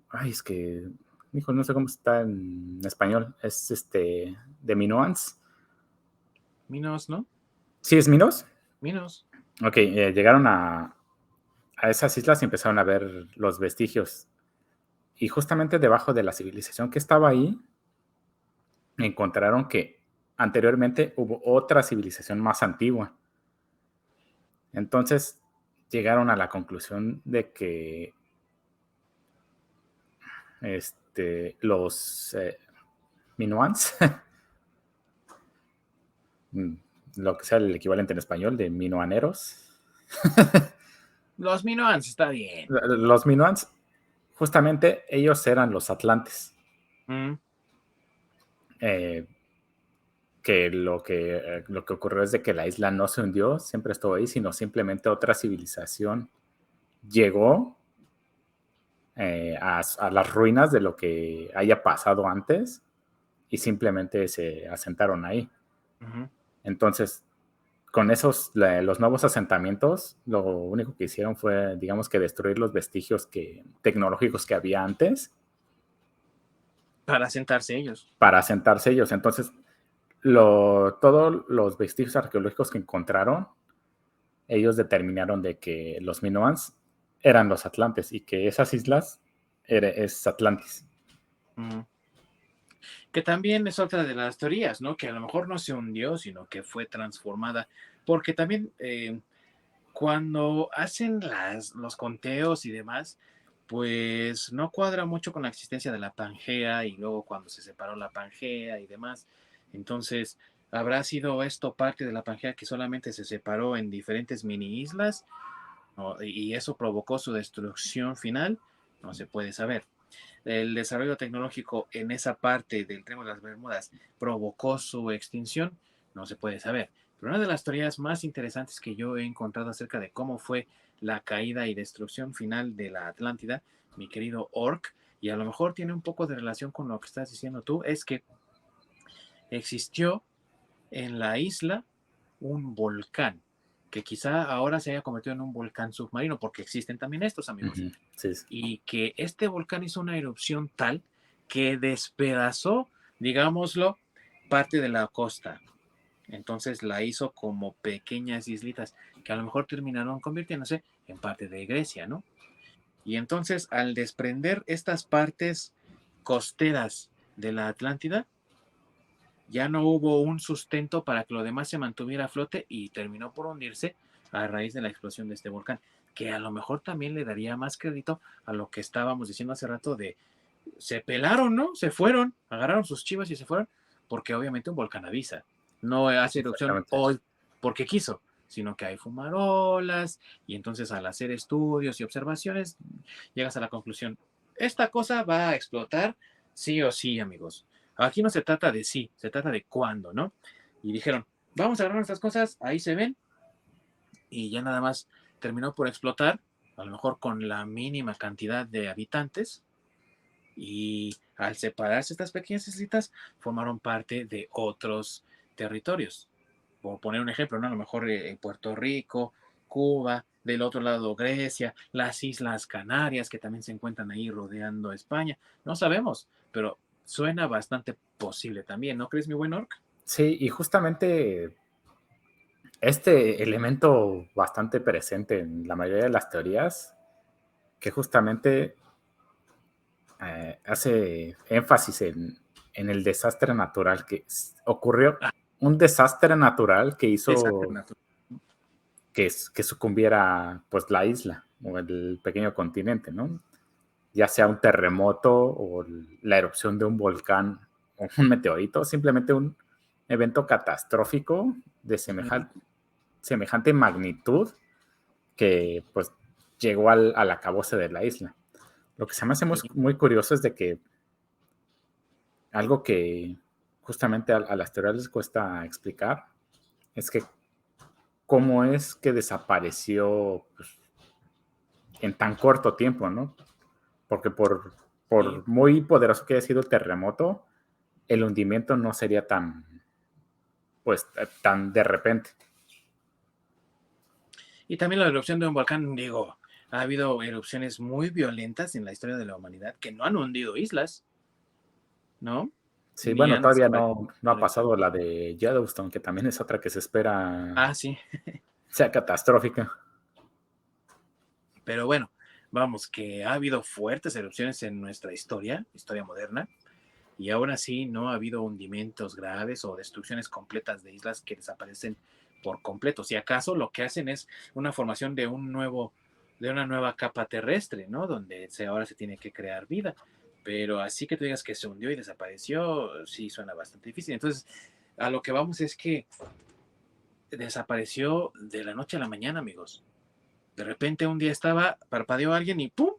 ay, es que, hijo, no sé cómo está en español, es de Minoans. Minos, ¿no? ¿Sí es Minos? Minos. Ok, llegaron a esas islas y empezaron a ver los vestigios. Y justamente debajo de la civilización que estaba ahí, encontraron que anteriormente hubo otra civilización más antigua. Entonces llegaron a la conclusión de que los Minoans, lo que sea el equivalente en español de minoaneros, Los Minoans, está bien. los Minoans, justamente ellos eran los atlantes. Mm. Eh, lo que ocurrió es de que la isla no se hundió, siempre estuvo ahí, sino simplemente otra civilización llegó a las ruinas de lo que haya pasado antes y simplemente se asentaron ahí. Uh-huh. Entonces, con los nuevos asentamientos, lo único que hicieron fue, digamos que destruir los vestigios tecnológicos que había antes Para sentarse ellos. para asentarse ellos. Entonces, todos los vestigios arqueológicos que encontraron, ellos determinaron de que los Minoans eran los Atlantes y que esas islas es Atlantis. Uh-huh. Que también es otra de las teorías, ¿no? Que a lo mejor no se hundió, sino que fue transformada. Porque también cuando hacen los conteos y demás, pues no cuadra mucho con la existencia de la Pangea y luego cuando se separó la Pangea y demás. Entonces, ¿habrá sido esto parte de la Pangea que solamente se separó en diferentes mini islas? Y eso provocó su destrucción final? No se puede saber. El desarrollo tecnológico en esa parte del Triángulo de las Bermudas provocó su extinción, no se puede saber. Pero una de las teorías más interesantes que yo he encontrado acerca de cómo fue la caída y destrucción final de la Atlántida, mi querido Orc, y a lo mejor tiene un poco de relación con lo que estás diciendo tú, es que existió en la isla un volcán que quizá ahora se haya convertido en un volcán submarino, porque existen también estos, amigos, Uh-huh. Sí, sí. y que este volcán hizo una erupción tal que despedazó, digámoslo, parte de la costa. Entonces la hizo como pequeñas islitas que a lo mejor terminaron convirtiéndose en parte de Grecia, ¿no? Y entonces al desprender estas partes costeras de la Atlántida, ya no hubo un sustento para que lo demás se mantuviera a flote y terminó por hundirse a raíz de la explosión de este volcán, que a lo mejor también le daría más crédito a lo que estábamos diciendo hace rato de se pelaron, ¿no? Se fueron, agarraron sus chivas y se fueron, porque obviamente un volcán avisa, no hace erupción Exactamente. hoy porque quiso, sino que hay fumarolas y entonces al hacer estudios y observaciones llegas a la conclusión, esta cosa va a explotar sí o sí, amigos. Aquí no se trata de sí, se trata de cuándo, ¿no? Y dijeron, vamos a agarrar nuestras cosas, ahí se ven, y ya nada más terminó por explotar, a lo mejor con la mínima cantidad de habitantes, y al separarse estas pequeñas islitas, formaron parte de otros territorios. Por poner un ejemplo, ¿no? A lo mejor en Puerto Rico, Cuba, del otro lado Grecia, las Islas Canarias que también se encuentran ahí rodeando España. No sabemos, pero suena bastante posible también, ¿no crees, mi buen Orc? Sí, y justamente este elemento bastante presente en la mayoría de las teorías, que justamente hace énfasis en el desastre natural ocurrió, Ah, un desastre natural que desastre hizo natural. que sucumbiera pues la isla o el pequeño continente, ¿no? Ya sea un terremoto o la erupción de un volcán o un meteorito, simplemente un evento catastrófico de semejante magnitud que pues llegó al acabose de la isla. Lo que se me hace muy, Sí. muy curioso es de que algo que justamente a las teorías les cuesta explicar es que cómo es que desapareció pues, en tan corto tiempo, ¿no? Porque Sí. por muy poderoso que haya sido el terremoto, el hundimiento no sería tan, pues, tan de repente. Y también la erupción de un volcán, digo, ha habido erupciones muy violentas en la historia de la humanidad que no han hundido islas, ¿no? Sí, Ni bueno, han todavía desaparecido no ha completamente. pasado la de Yellowstone, que también es otra que se espera Ah, sí. sea catastrófica. Pero bueno, vamos, que ha habido fuertes erupciones en nuestra historia moderna, y aún así no ha habido hundimientos graves o destrucciones completas de islas que desaparecen por completo. Si acaso lo que hacen es una formación de una nueva capa terrestre, ¿no? Donde ahora se tiene que crear vida. Pero así que tú digas que se hundió y desapareció, sí suena bastante difícil. Entonces, a lo que vamos es que desapareció de la noche a la mañana, amigos. De repente un día parpadeó alguien y ¡pum!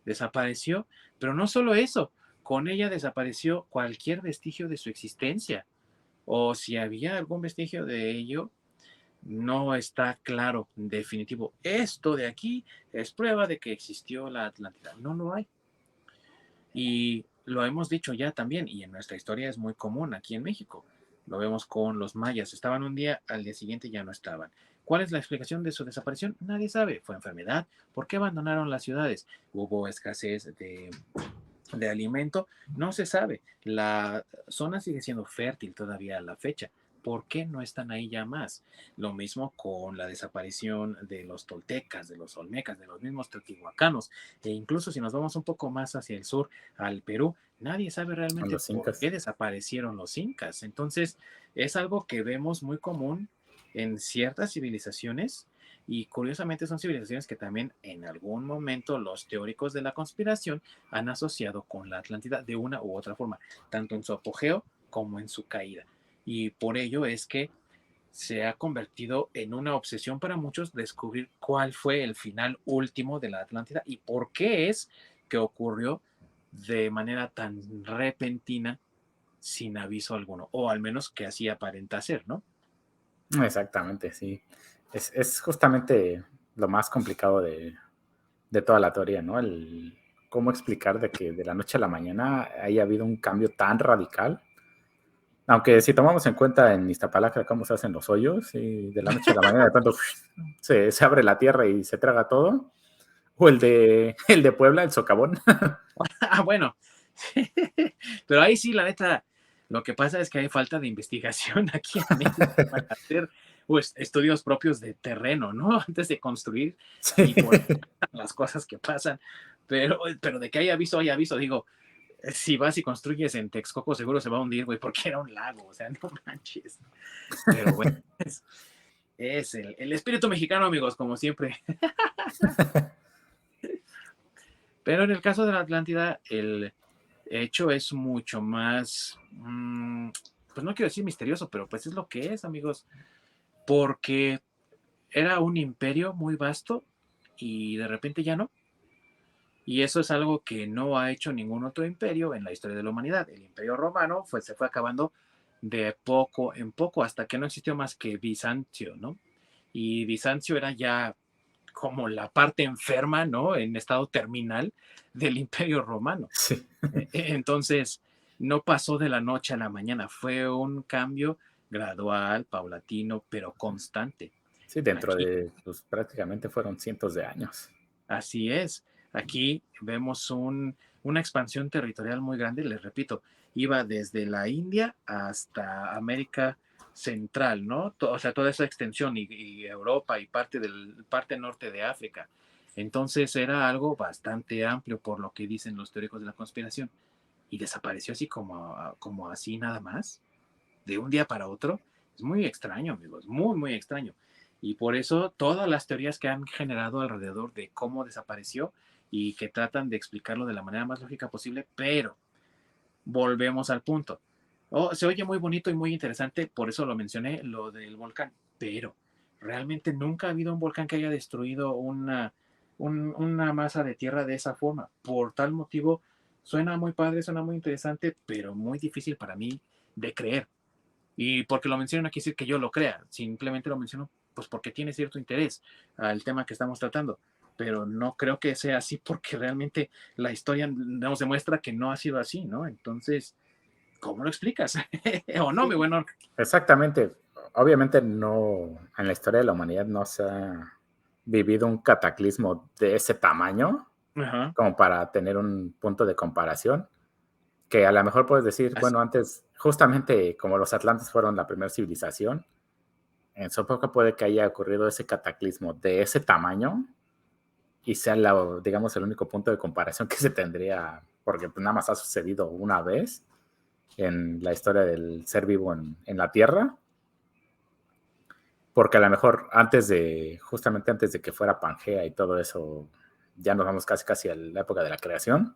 Desapareció. Pero no solo eso, con ella desapareció cualquier vestigio de su existencia. O si había algún vestigio de ello, no está claro, definitivo. Esto de aquí es prueba de que existió la Atlántida. No lo hay. Y lo hemos dicho ya también, y en nuestra historia es muy común aquí en México. Lo vemos con los mayas. Estaban un día, al día siguiente ya no estaban. ¿Cuál es la explicación de su desaparición? Nadie sabe. ¿Fue enfermedad? ¿Por qué abandonaron las ciudades? ¿Hubo escasez de alimento? No se sabe. La zona sigue siendo fértil todavía a la fecha. ¿Por qué no están ahí ya más? Lo mismo con la desaparición de los toltecas, de los olmecas, de los mismos teotihuacanos. E incluso si nos vamos un poco más hacia el sur, al Perú, nadie sabe Con realmente los por incas. qué desaparecieron los incas. Entonces, es algo que vemos muy común en ciertas civilizaciones, y curiosamente son civilizaciones que también en algún momento los teóricos de la conspiración han asociado con la Atlántida de una u otra forma, tanto en su apogeo como en su caída. Y por ello es que se ha convertido en una obsesión para muchos descubrir cuál fue el final último de la Atlántida y por qué es que ocurrió de manera tan repentina, sin aviso alguno, o al menos que así aparenta ser, ¿no? Exactamente, sí. Es justamente lo más complicado de toda la teoría, ¿no? El cómo explicar de que de la noche a la mañana haya habido un cambio tan radical. Aunque si tomamos en cuenta en Iztapalacra cómo se hacen los hoyos y de la noche a la mañana de pronto se abre la tierra y se traga todo. O el de Puebla, el socavón. Ah, bueno, pero ahí sí, la neta, lo que pasa es que hay falta de investigación aquí en México para hacer pues, estudios propios de terreno, ¿no? Antes de construir y Sí. por las cosas que pasan. Pero de que hay aviso, digo, si vas y construyes en Texcoco, seguro se va a hundir, güey, porque era un lago, o sea, no manches. Pero bueno, es el espíritu mexicano, amigos, como siempre. Pero en el caso de la Atlántida, el hecho es mucho más, pues no quiero decir misterioso, pero pues es lo que es, amigos, porque era un imperio muy vasto y de repente ya no. Y eso es algo que no ha hecho ningún otro imperio en la historia de la humanidad. El imperio romano se fue acabando de poco en poco hasta que no existió más que Bizancio, ¿no? Y Bizancio era ya como la parte enferma, ¿no? En estado terminal del imperio romano. Sí. Entonces, no pasó de la noche a la mañana, fue un cambio gradual, paulatino, pero constante. Sí, dentro Aquí, de, pues prácticamente fueron cientos de años. así es. Aquí vemos una expansión territorial muy grande, les repito, iba desde la India hasta América Central, ¿no? O sea, toda esa extensión y Europa y parte norte de África. Entonces era algo bastante amplio por lo que dicen los teóricos de la conspiración. Y desapareció así como así nada más, de un día para otro. Es muy extraño, amigos, muy, muy extraño. Y por eso todas las teorías que han generado alrededor de cómo desapareció y que tratan de explicarlo de la manera más lógica posible, pero volvemos al punto. Oh, se oye muy bonito y muy interesante, por eso lo mencioné, lo del volcán, pero realmente nunca ha habido un volcán que haya destruido una masa de tierra de esa forma. Por tal motivo, suena muy padre, suena muy interesante, pero muy difícil para mí de creer. Y porque lo menciono no quiere decir que yo lo crea, simplemente lo menciono pues porque tiene cierto interés al tema que estamos tratando, pero no creo que sea así porque realmente la historia nos demuestra que no ha sido así, ¿no? Entonces, ¿cómo lo explicas? ¿O no, mi Sí, bueno? exactamente. Obviamente no, en la historia de la humanidad no se ha vivido un cataclismo de ese tamaño Ajá, como para tener un punto de comparación, que a lo mejor puedes decir, así, bueno, antes, justamente como los atlantes fueron la primera civilización, en su época puede que haya ocurrido ese cataclismo de ese tamaño y sea, digamos, el único punto de comparación que se tendría, porque pues nada más ha sucedido una vez en la historia del ser vivo en la Tierra, porque a lo mejor justamente antes de que fuera Pangea y todo eso, ya nos vamos casi casi a la época de la creación,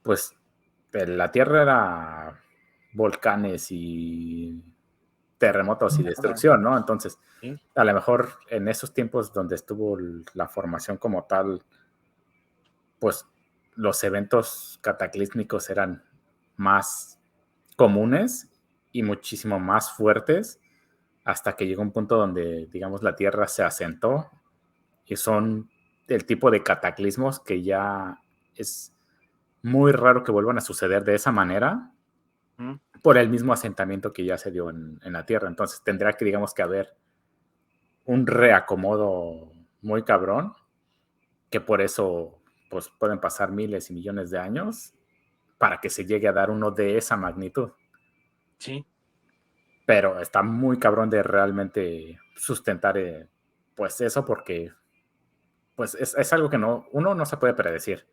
pues la Tierra era volcanes y terremotos y destrucción, ¿no? Entonces, ¿sí? a lo mejor en esos tiempos donde estuvo la formación como tal, pues los eventos cataclísmicos eran más comunes y muchísimo más fuertes hasta que llegó un punto donde, digamos, la Tierra se asentó y son el tipo de cataclismos que ya es muy raro que vuelvan a suceder de esa manera ¿Mm? por el mismo asentamiento que ya se dio en la Tierra. Entonces tendrá que, digamos, que haber un reacomodo muy cabrón, que por eso pues, pueden pasar miles y millones de años para que se llegue a dar uno de esa magnitud. Sí, Pero está muy cabrón de realmente sustentar pues eso porque pues es algo que uno no se puede predecir.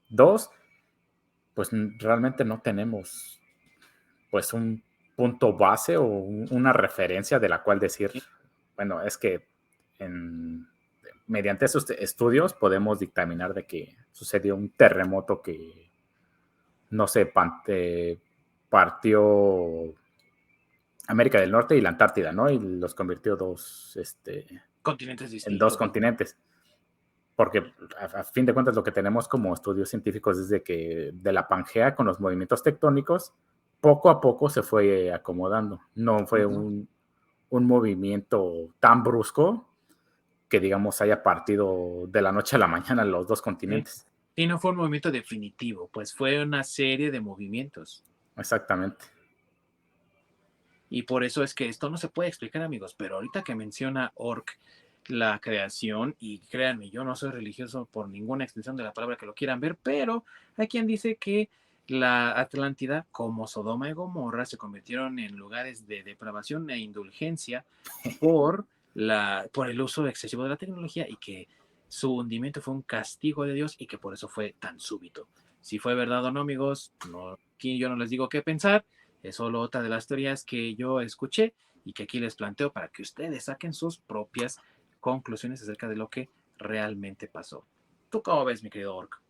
Dos, pues realmente no tenemos pues un punto base o una referencia de la cual decir, sí, bueno, es que en, mediante esos estudios podemos dictaminar de que sucedió un terremoto que, no sé, partió América del Norte y la Antártida, ¿no? Y los convirtió continentes en dos distintos, ¿no? continentes. Porque a fin de cuentas lo que tenemos como estudios científicos es de que de la Pangea con los movimientos tectónicos, poco a poco se fue acomodando. No fue Ujú. un movimiento tan brusco que, digamos, haya partido de la noche a la mañana los dos Sí. continentes. Y no fue un movimiento definitivo, pues fue una serie de movimientos. Exactamente. Y por eso es que esto no se puede explicar, amigos. Pero ahorita que menciona Orc la creación, y créanme, yo no soy religioso por ninguna extensión de la palabra que lo quieran ver, pero hay quien dice que la Atlántida, como Sodoma y Gomorra, se convirtieron en lugares de depravación e indulgencia por el uso excesivo de la tecnología y que su hundimiento fue un castigo de Dios y que por eso fue tan súbito. Si fue verdad o no, amigos, no, aquí yo no les digo qué pensar, es solo otra de las teorías que yo escuché y que aquí les planteo para que ustedes saquen sus propias conclusiones acerca de lo que realmente pasó. ¿Tú cómo ves, mi querido Orc?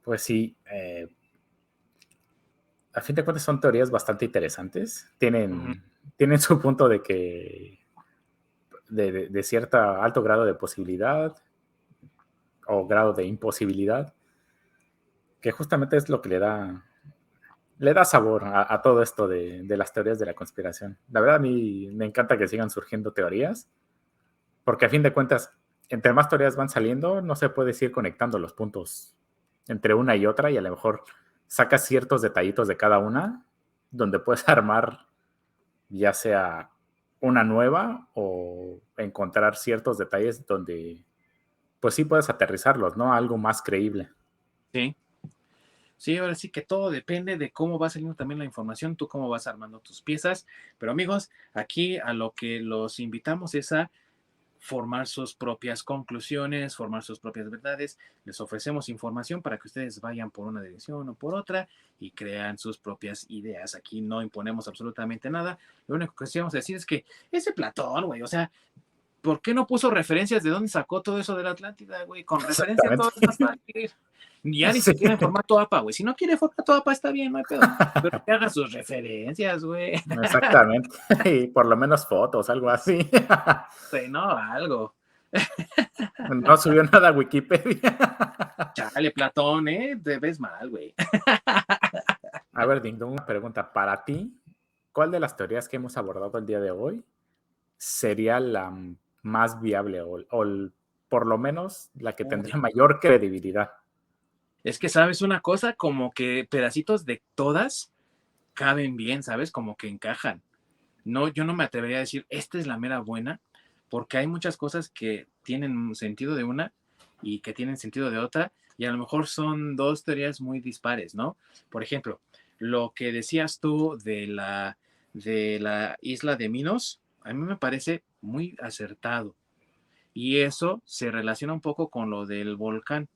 Pues sí, a fin de cuentas son teorías bastante interesantes. Uh -huh. Tienen su punto de que de cierto alto grado de posibilidad o grado de imposibilidad, que justamente es lo que le da sabor a todo esto de las teorías de la conspiración. La verdad a mí me encanta que sigan surgiendo teorías, porque a fin de cuentas, entre más teorías van saliendo, no se puede ir conectando los puntos entre una y otra y a lo mejor sacas ciertos detallitos de cada una donde puedes armar ya sea una nueva o encontrar ciertos detalles donde pues sí puedes aterrizarlos, ¿no? Algo más creíble. Sí. Sí, ahora sí que todo depende de cómo va saliendo también la información, tú cómo vas armando tus piezas. Pero amigos, aquí a lo que los invitamos es a formar sus propias conclusiones, formar sus propias verdades. Les ofrecemos información para que ustedes vayan por una dirección o por otra y crean sus propias ideas. Aquí no imponemos absolutamente nada. Lo único que queremos decir es que ese Platón, güey, o sea, ¿por qué no puso referencias de dónde sacó todo eso de la Atlántida, güey? Con referencia todo es más fácil. Ya ni Sí, siquiera en formato APA, güey. Si no quiere formato APA, está bien, no hay pedo. Pero que haga sus referencias, güey. exactamente. Y por lo menos fotos, algo así. No, algo. No subió nada a Wikipedia. Chale, Platón, ¿eh? Te ves mal, güey. A ver, Ding Dong, una pregunta. Para ti, ¿cuál de las teorías que hemos abordado el día de hoy sería la más viable o por lo menos la que Uy. tendría mayor credibilidad? Es que, ¿sabes una cosa? Como que pedacitos de todas caben bien, ¿sabes? Como que encajan. No, yo no me atrevería a decir, esta es la mera buena, porque hay muchas cosas que tienen sentido de una y que tienen sentido de otra, y a lo mejor son dos teorías muy dispares, ¿no? Por ejemplo, lo que decías tú de la isla de Minos, a mí me parece muy acertado. Y eso se relaciona un poco con lo del volcán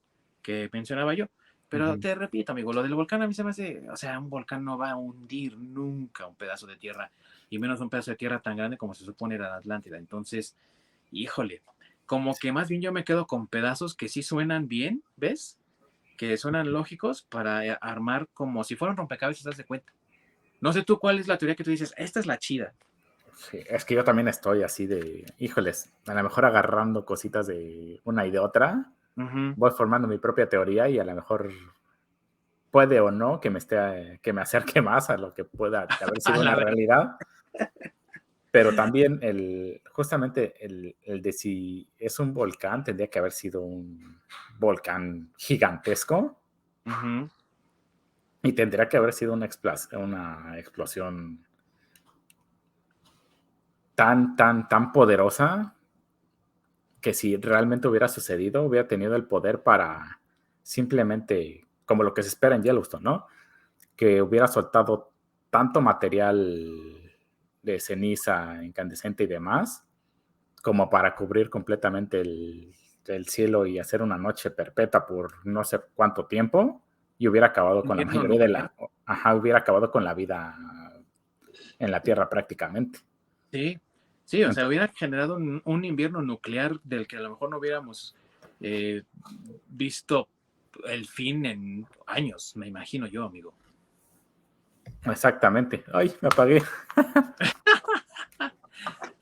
que mencionaba yo. Pero Ujú. te repito, amigo, lo del volcán a mí se me hace, o sea, un volcán no va a hundir nunca un pedazo de tierra, y menos un pedazo de tierra tan grande como se supone era la Atlántida. Entonces, híjole, como que más bien yo me quedo con pedazos que sí suenan bien, ¿ves? Que suenan lógicos para armar como si fueran rompecabezas, haz de cuenta. No sé tú cuál es la teoría que tú dices, esta es la chida. Sí, es que yo también estoy así de, híjoles, a lo mejor agarrando cositas de una y de otra, Ujú. voy formando mi propia teoría y a lo mejor puede o no que me acerque más a lo que pueda haber A sido una la vez. realidad, pero también justamente el de si es un volcán, tendría que haber sido un volcán gigantesco Ujú. y tendría que haber sido una explosión tan poderosa que si realmente hubiera sucedido, hubiera tenido el poder para simplemente, como lo que se espera en Yellowstone, ¿no? Que hubiera soltado tanto material de ceniza incandescente y demás, como para cubrir completamente el cielo y hacer una noche perpetua por no sé cuánto tiempo, y hubiera acabado con la Invierno mayoría de nuclear. la, ajá, hubiera acabado con la vida en la Tierra prácticamente. Sí, sí, o sea, Entonces, hubiera generado un invierno nuclear del que a lo mejor no hubiéramos eh, visto el fin en años, me imagino yo, amigo. exactamente. Ay, me apagué.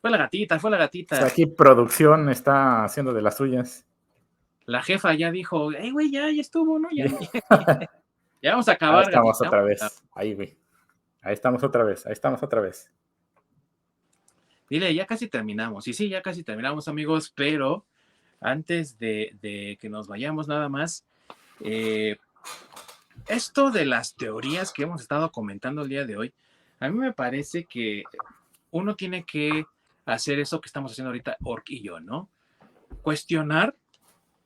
Fue la gatita, fue la O sea, gatita. aquí producción está haciendo de las suyas. La jefa ya dijo, hey, güey, ya estuvo, ¿no? Ya, Y- ya vamos a Ahí acabar, estamos gatita. otra vez. Ahí, güey. Ahí estamos otra vez. Ahí estamos otra vez. Dile, ya casi terminamos. Y sí, ya casi terminamos, amigos, pero antes de que nos vayamos nada más, eh, esto de las teorías que hemos estado comentando el día de hoy, a mí me parece que uno tiene que hacer eso que estamos haciendo ahorita, Ork y yo, ¿no? Cuestionar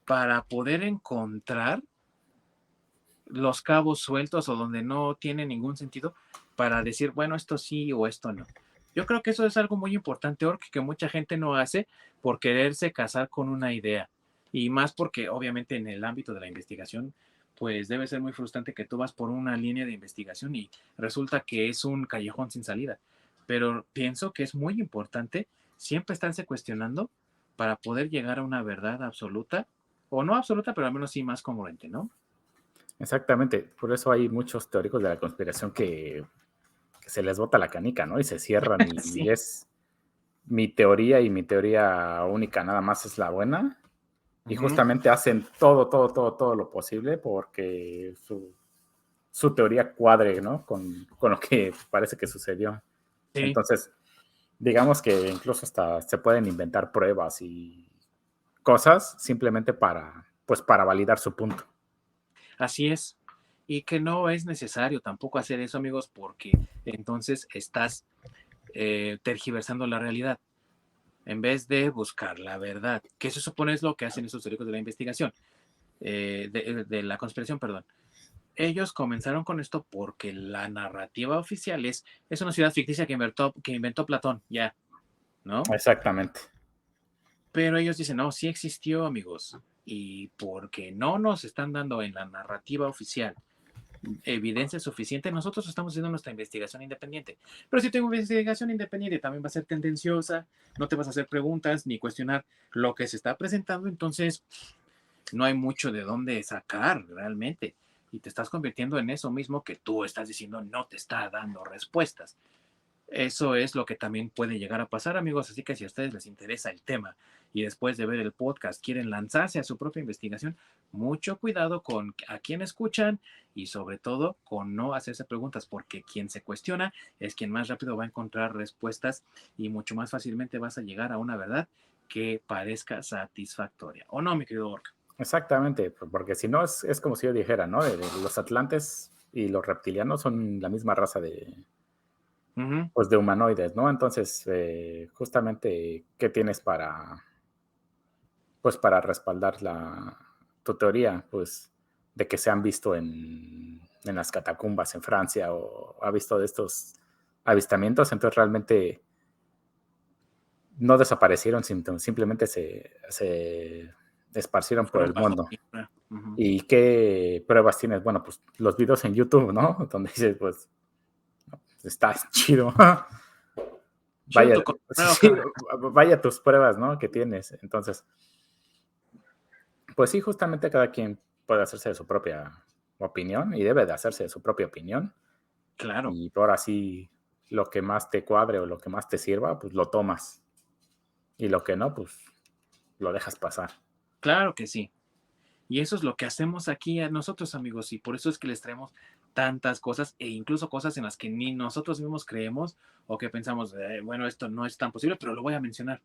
para poder encontrar los cabos sueltos o donde no tiene ningún sentido para decir, bueno, esto sí o esto no. Yo creo que eso es algo muy importante, Ork, que mucha gente no hace por quererse casar con una idea. Y más porque obviamente en el ámbito de la investigación, pues debe ser muy frustrante que tú vas por una línea de investigación y resulta que es un callejón sin salida. Pero pienso que es muy importante siempre estarse cuestionando para poder llegar a una verdad absoluta, o no absoluta, pero al menos sí más congruente, ¿no? Exactamente. Por eso hay muchos teóricos de la conspiración que se les bota la canica, ¿no? Y se cierran y Sí. es mi teoría y mi teoría única nada más es la buena. Y Ujú. justamente hacen todo lo posible porque su teoría cuadre, ¿no? Con lo que parece que sucedió. Sí, Entonces, digamos que incluso hasta se pueden inventar pruebas y cosas simplemente pues para validar su punto. así es. Y que no es necesario tampoco hacer eso, amigos, porque entonces estás tergiversando la realidad, en vez de buscar la verdad, que se supone es lo que hacen estos teóricos de la investigación, de la conspiración, perdón. Ellos comenzaron con esto porque la narrativa oficial es una ciudad ficticia que inventó Platón, ya, ¿no? Exactamente. Pero ellos dicen, no, sí existió, amigos. Y porque no nos están dando en la narrativa oficial evidencia suficiente, nosotros estamos haciendo nuestra investigación independiente. Pero si tu investigación independiente también va a ser tendenciosa, no te vas a hacer preguntas ni cuestionar lo que se está presentando, entonces no hay mucho de dónde sacar realmente. Y te estás convirtiendo en eso mismo que tú estás diciendo no te está dando respuestas. Eso es lo que también puede llegar a pasar, amigos. Así que si a ustedes les interesa el tema y después de ver el podcast quieren lanzarse a su propia investigación, mucho cuidado con a quién escuchan y sobre todo con no hacerse preguntas, porque quien se cuestiona es quien más rápido va a encontrar respuestas y mucho más fácilmente vas a llegar a una verdad que parezca satisfactoria. ¿O no, mi querido Orc? Exactamente, porque si no es como si yo dijera, ¿no? Los atlantes y los reptilianos son la misma raza pues de humanoides, ¿no? Entonces, justamente, ¿qué tienes pues para respaldar tu teoría? Pues de que se han visto en las catacumbas en Francia o ha visto de estos avistamientos, entonces realmente no desaparecieron, simplemente se esparcieron por Fueron el bajo mundo. tierra. ¿Y qué pruebas tienes? Bueno, pues los videos en YouTube, ¿no? Donde dices, pues, está chido. Chido Vaya, tu cotorreo, sí, carnal. vaya tus pruebas, ¿no? Que tienes. Entonces, pues sí, justamente cada quien puede hacerse de su propia opinión y debe de hacerse de su propia opinión. Claro, Y ahora sí, lo que más te cuadre o lo que más te sirva, pues lo tomas. Y lo que no, pues lo dejas pasar. claro que sí. Y eso es lo que hacemos aquí a nosotros, amigos, y por eso es que les traemos tantas cosas e incluso cosas en las que ni nosotros mismos creemos o que pensamos, bueno, esto no es tan posible, pero lo voy a mencionar,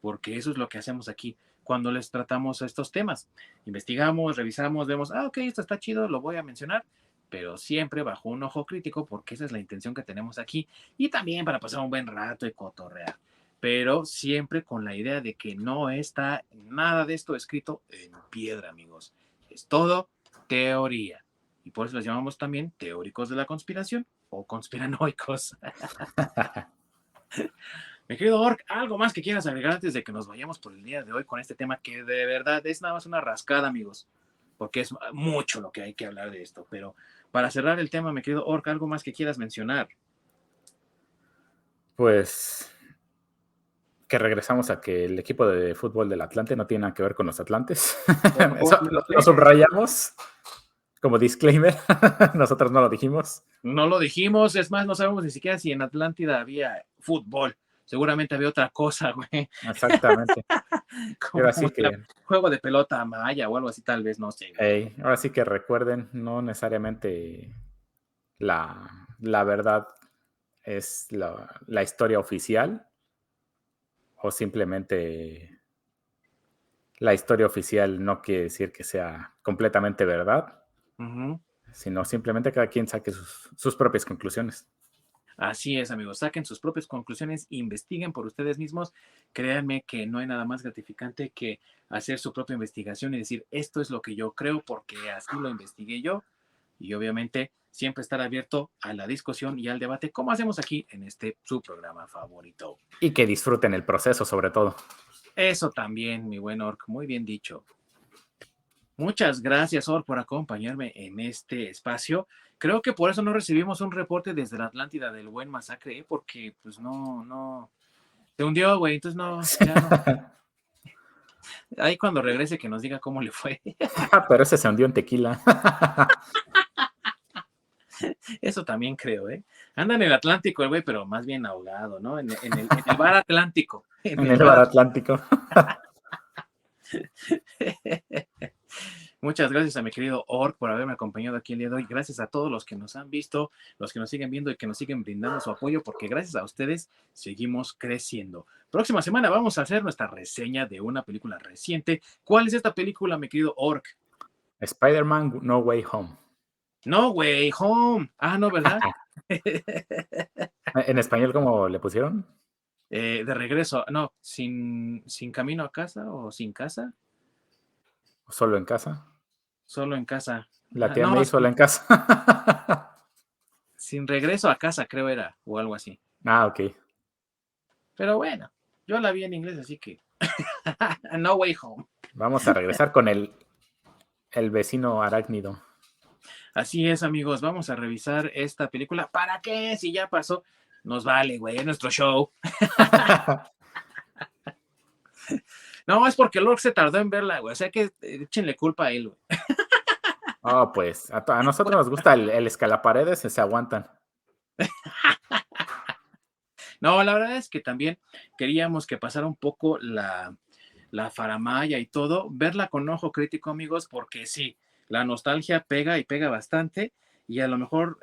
porque eso es lo que hacemos aquí cuando les tratamos estos temas. Investigamos, revisamos, vemos, ok, esto está chido, lo voy a mencionar, pero siempre bajo un ojo crítico, porque esa es la intención que tenemos aquí, y también para pasar un buen rato y cotorrear, pero siempre con la idea de que no está nada de esto escrito en piedra, amigos. Es todo teoría. Y por eso los llamamos también teóricos de la conspiración o conspiranoicos. Mi querido Orc, ¿algo más que quieras agregar antes de que nos vayamos por el día de hoy con este tema que de verdad es nada más una rascada, amigos? Porque es mucho lo que hay que hablar de esto. Pero para cerrar el tema, mi querido Orc, ¿algo más que quieras mencionar? Pues que regresamos a que el equipo de fútbol del Atlante no tiene nada que ver con los Atlantes. Por Eso favor, lo subrayamos como disclaimer. Nosotros no lo dijimos. no lo dijimos, es más, no sabemos ni siquiera si en Atlántida había fútbol. Seguramente había otra cosa, güey. Exactamente. Y Como ahora sí un que, juego de pelota maya o algo así, tal vez, no sé, güey. ahora sí que recuerden, no necesariamente la verdad es la historia oficial o simplemente la historia oficial no quiere decir que sea completamente verdad, Ujú. sino simplemente cada quien saque sus propias conclusiones. Así es, amigos. Saquen sus propias conclusiones, investiguen por ustedes mismos. Créanme que no hay nada más gratificante que hacer su propia investigación y decir, esto es lo que yo creo porque así lo investigué yo. Y obviamente siempre estar abierto a la discusión y al debate, como hacemos aquí en este su programa favorito. Y que disfruten el proceso sobre todo. Eso también, mi buen Orc, muy bien dicho. Muchas gracias, Or, por acompañarme en este espacio. Creo que por eso no recibimos un reporte desde la Atlántida del buen masacre, ¿eh? Porque pues no, se hundió, güey, entonces no, ya no. Ahí cuando regrese que nos diga cómo le fue. Pero ese se hundió en tequila. Eso también creo, ¿eh? Anda en el Atlántico el güey, pero más bien ahogado, ¿no? En el bar Atlántico. En En el el mar bar Atlántico. Muchas gracias a mi querido Orc por haberme acompañado aquí el día de hoy. Gracias a todos los que nos han visto, los que nos siguen viendo y que nos siguen brindando su apoyo, porque gracias a ustedes seguimos creciendo. Próxima semana vamos a hacer nuestra reseña de una película reciente. ¿Cuál es esta película, mi querido Orc? Spider-Man No Way Home. No Way Home. Ah, no, ¿verdad? ¿En español cómo le pusieron? De regreso, no, sin camino a casa o sin casa, ¿Solo en casa? solo en casa. La tía No, May sola en casa. sin regreso a casa, creo era, o algo así. Ah, ok. Pero bueno, yo la vi en inglés, así que No Way Home. Vamos a regresar con el vecino arácnido. Así es, amigos, vamos a revisar esta película. ¿Para qué? Si ya pasó, nos vale, güey, es nuestro show. No, es porque Lord se tardó en verla, güey, o sea que échenle culpa a él, güey. Oh, pues a nosotros nos gusta el escalaparedes, se aguantan. No, la verdad es que también queríamos que pasara un poco la faramaya y todo, verla con ojo crítico, amigos, porque sí, la nostalgia pega y pega bastante y a lo mejor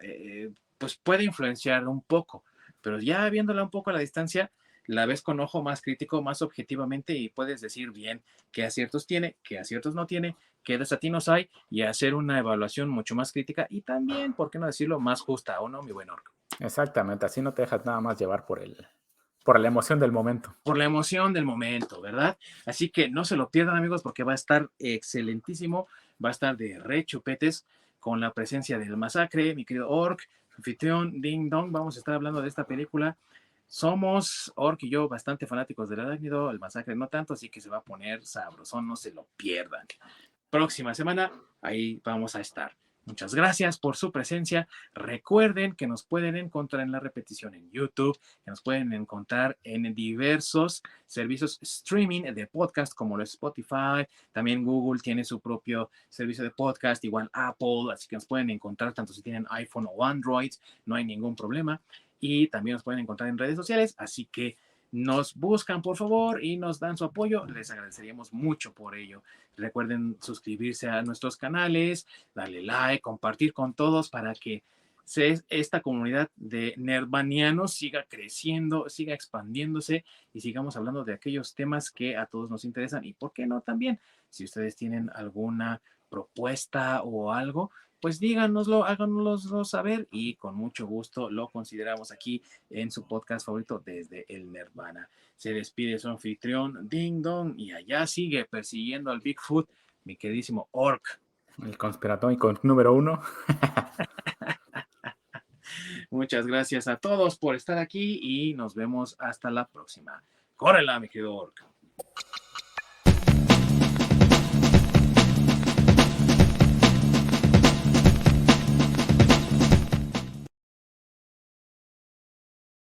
pues puede influenciar un poco, pero ya viéndola un poco a la distancia, la ves con ojo más crítico, más objetivamente y puedes decir bien qué aciertos tiene, qué aciertos no tiene, qué desatinos hay y hacer una evaluación mucho más crítica y también, ¿por qué no decirlo, más justa, ¿o no, mi buen Orco? Exactamente, así no te dejas nada más llevar por la emoción del momento. Por la emoción del momento, ¿verdad? Así que no se lo pierdan, amigos, porque va a estar excelentísimo, va a estar de re chupetes con la presencia del masacre, mi querido Orc, anfitrión, Ding Dong, vamos a estar hablando de esta película. Somos, Orc y yo, bastante fanáticos del arácnido, el masacre no tanto, así que se va a poner sabrosón, no se lo pierdan. Próxima semana, ahí vamos a estar. Muchas gracias por su presencia. Recuerden que nos pueden encontrar en la repetición en YouTube, que nos pueden encontrar en diversos servicios streaming de podcast como lo es Spotify. También Google tiene su propio servicio de podcast, igual Apple, así que nos pueden encontrar tanto si tienen iPhone o Android, no hay ningún problema. Y también nos pueden encontrar en redes sociales, así que nos buscan por favor y nos dan su apoyo, les agradeceríamos mucho por ello. Recuerden suscribirse a nuestros canales, darle like, compartir con todos para que esta comunidad de nerdvanianos siga creciendo, siga expandiéndose y sigamos hablando de aquellos temas que a todos nos interesan. Y por qué no también, si ustedes tienen alguna propuesta o algo, pues díganoslo, háganoslo saber y con mucho gusto lo consideramos aquí en su podcast favorito desde el Nirvana. Se despide su anfitrión Ding Dong y allá sigue persiguiendo al Bigfoot, mi queridísimo Orc. El conspiratónico número 1. Muchas gracias a todos por estar aquí y nos vemos hasta la próxima. ¡Córrela, mi querido Orc!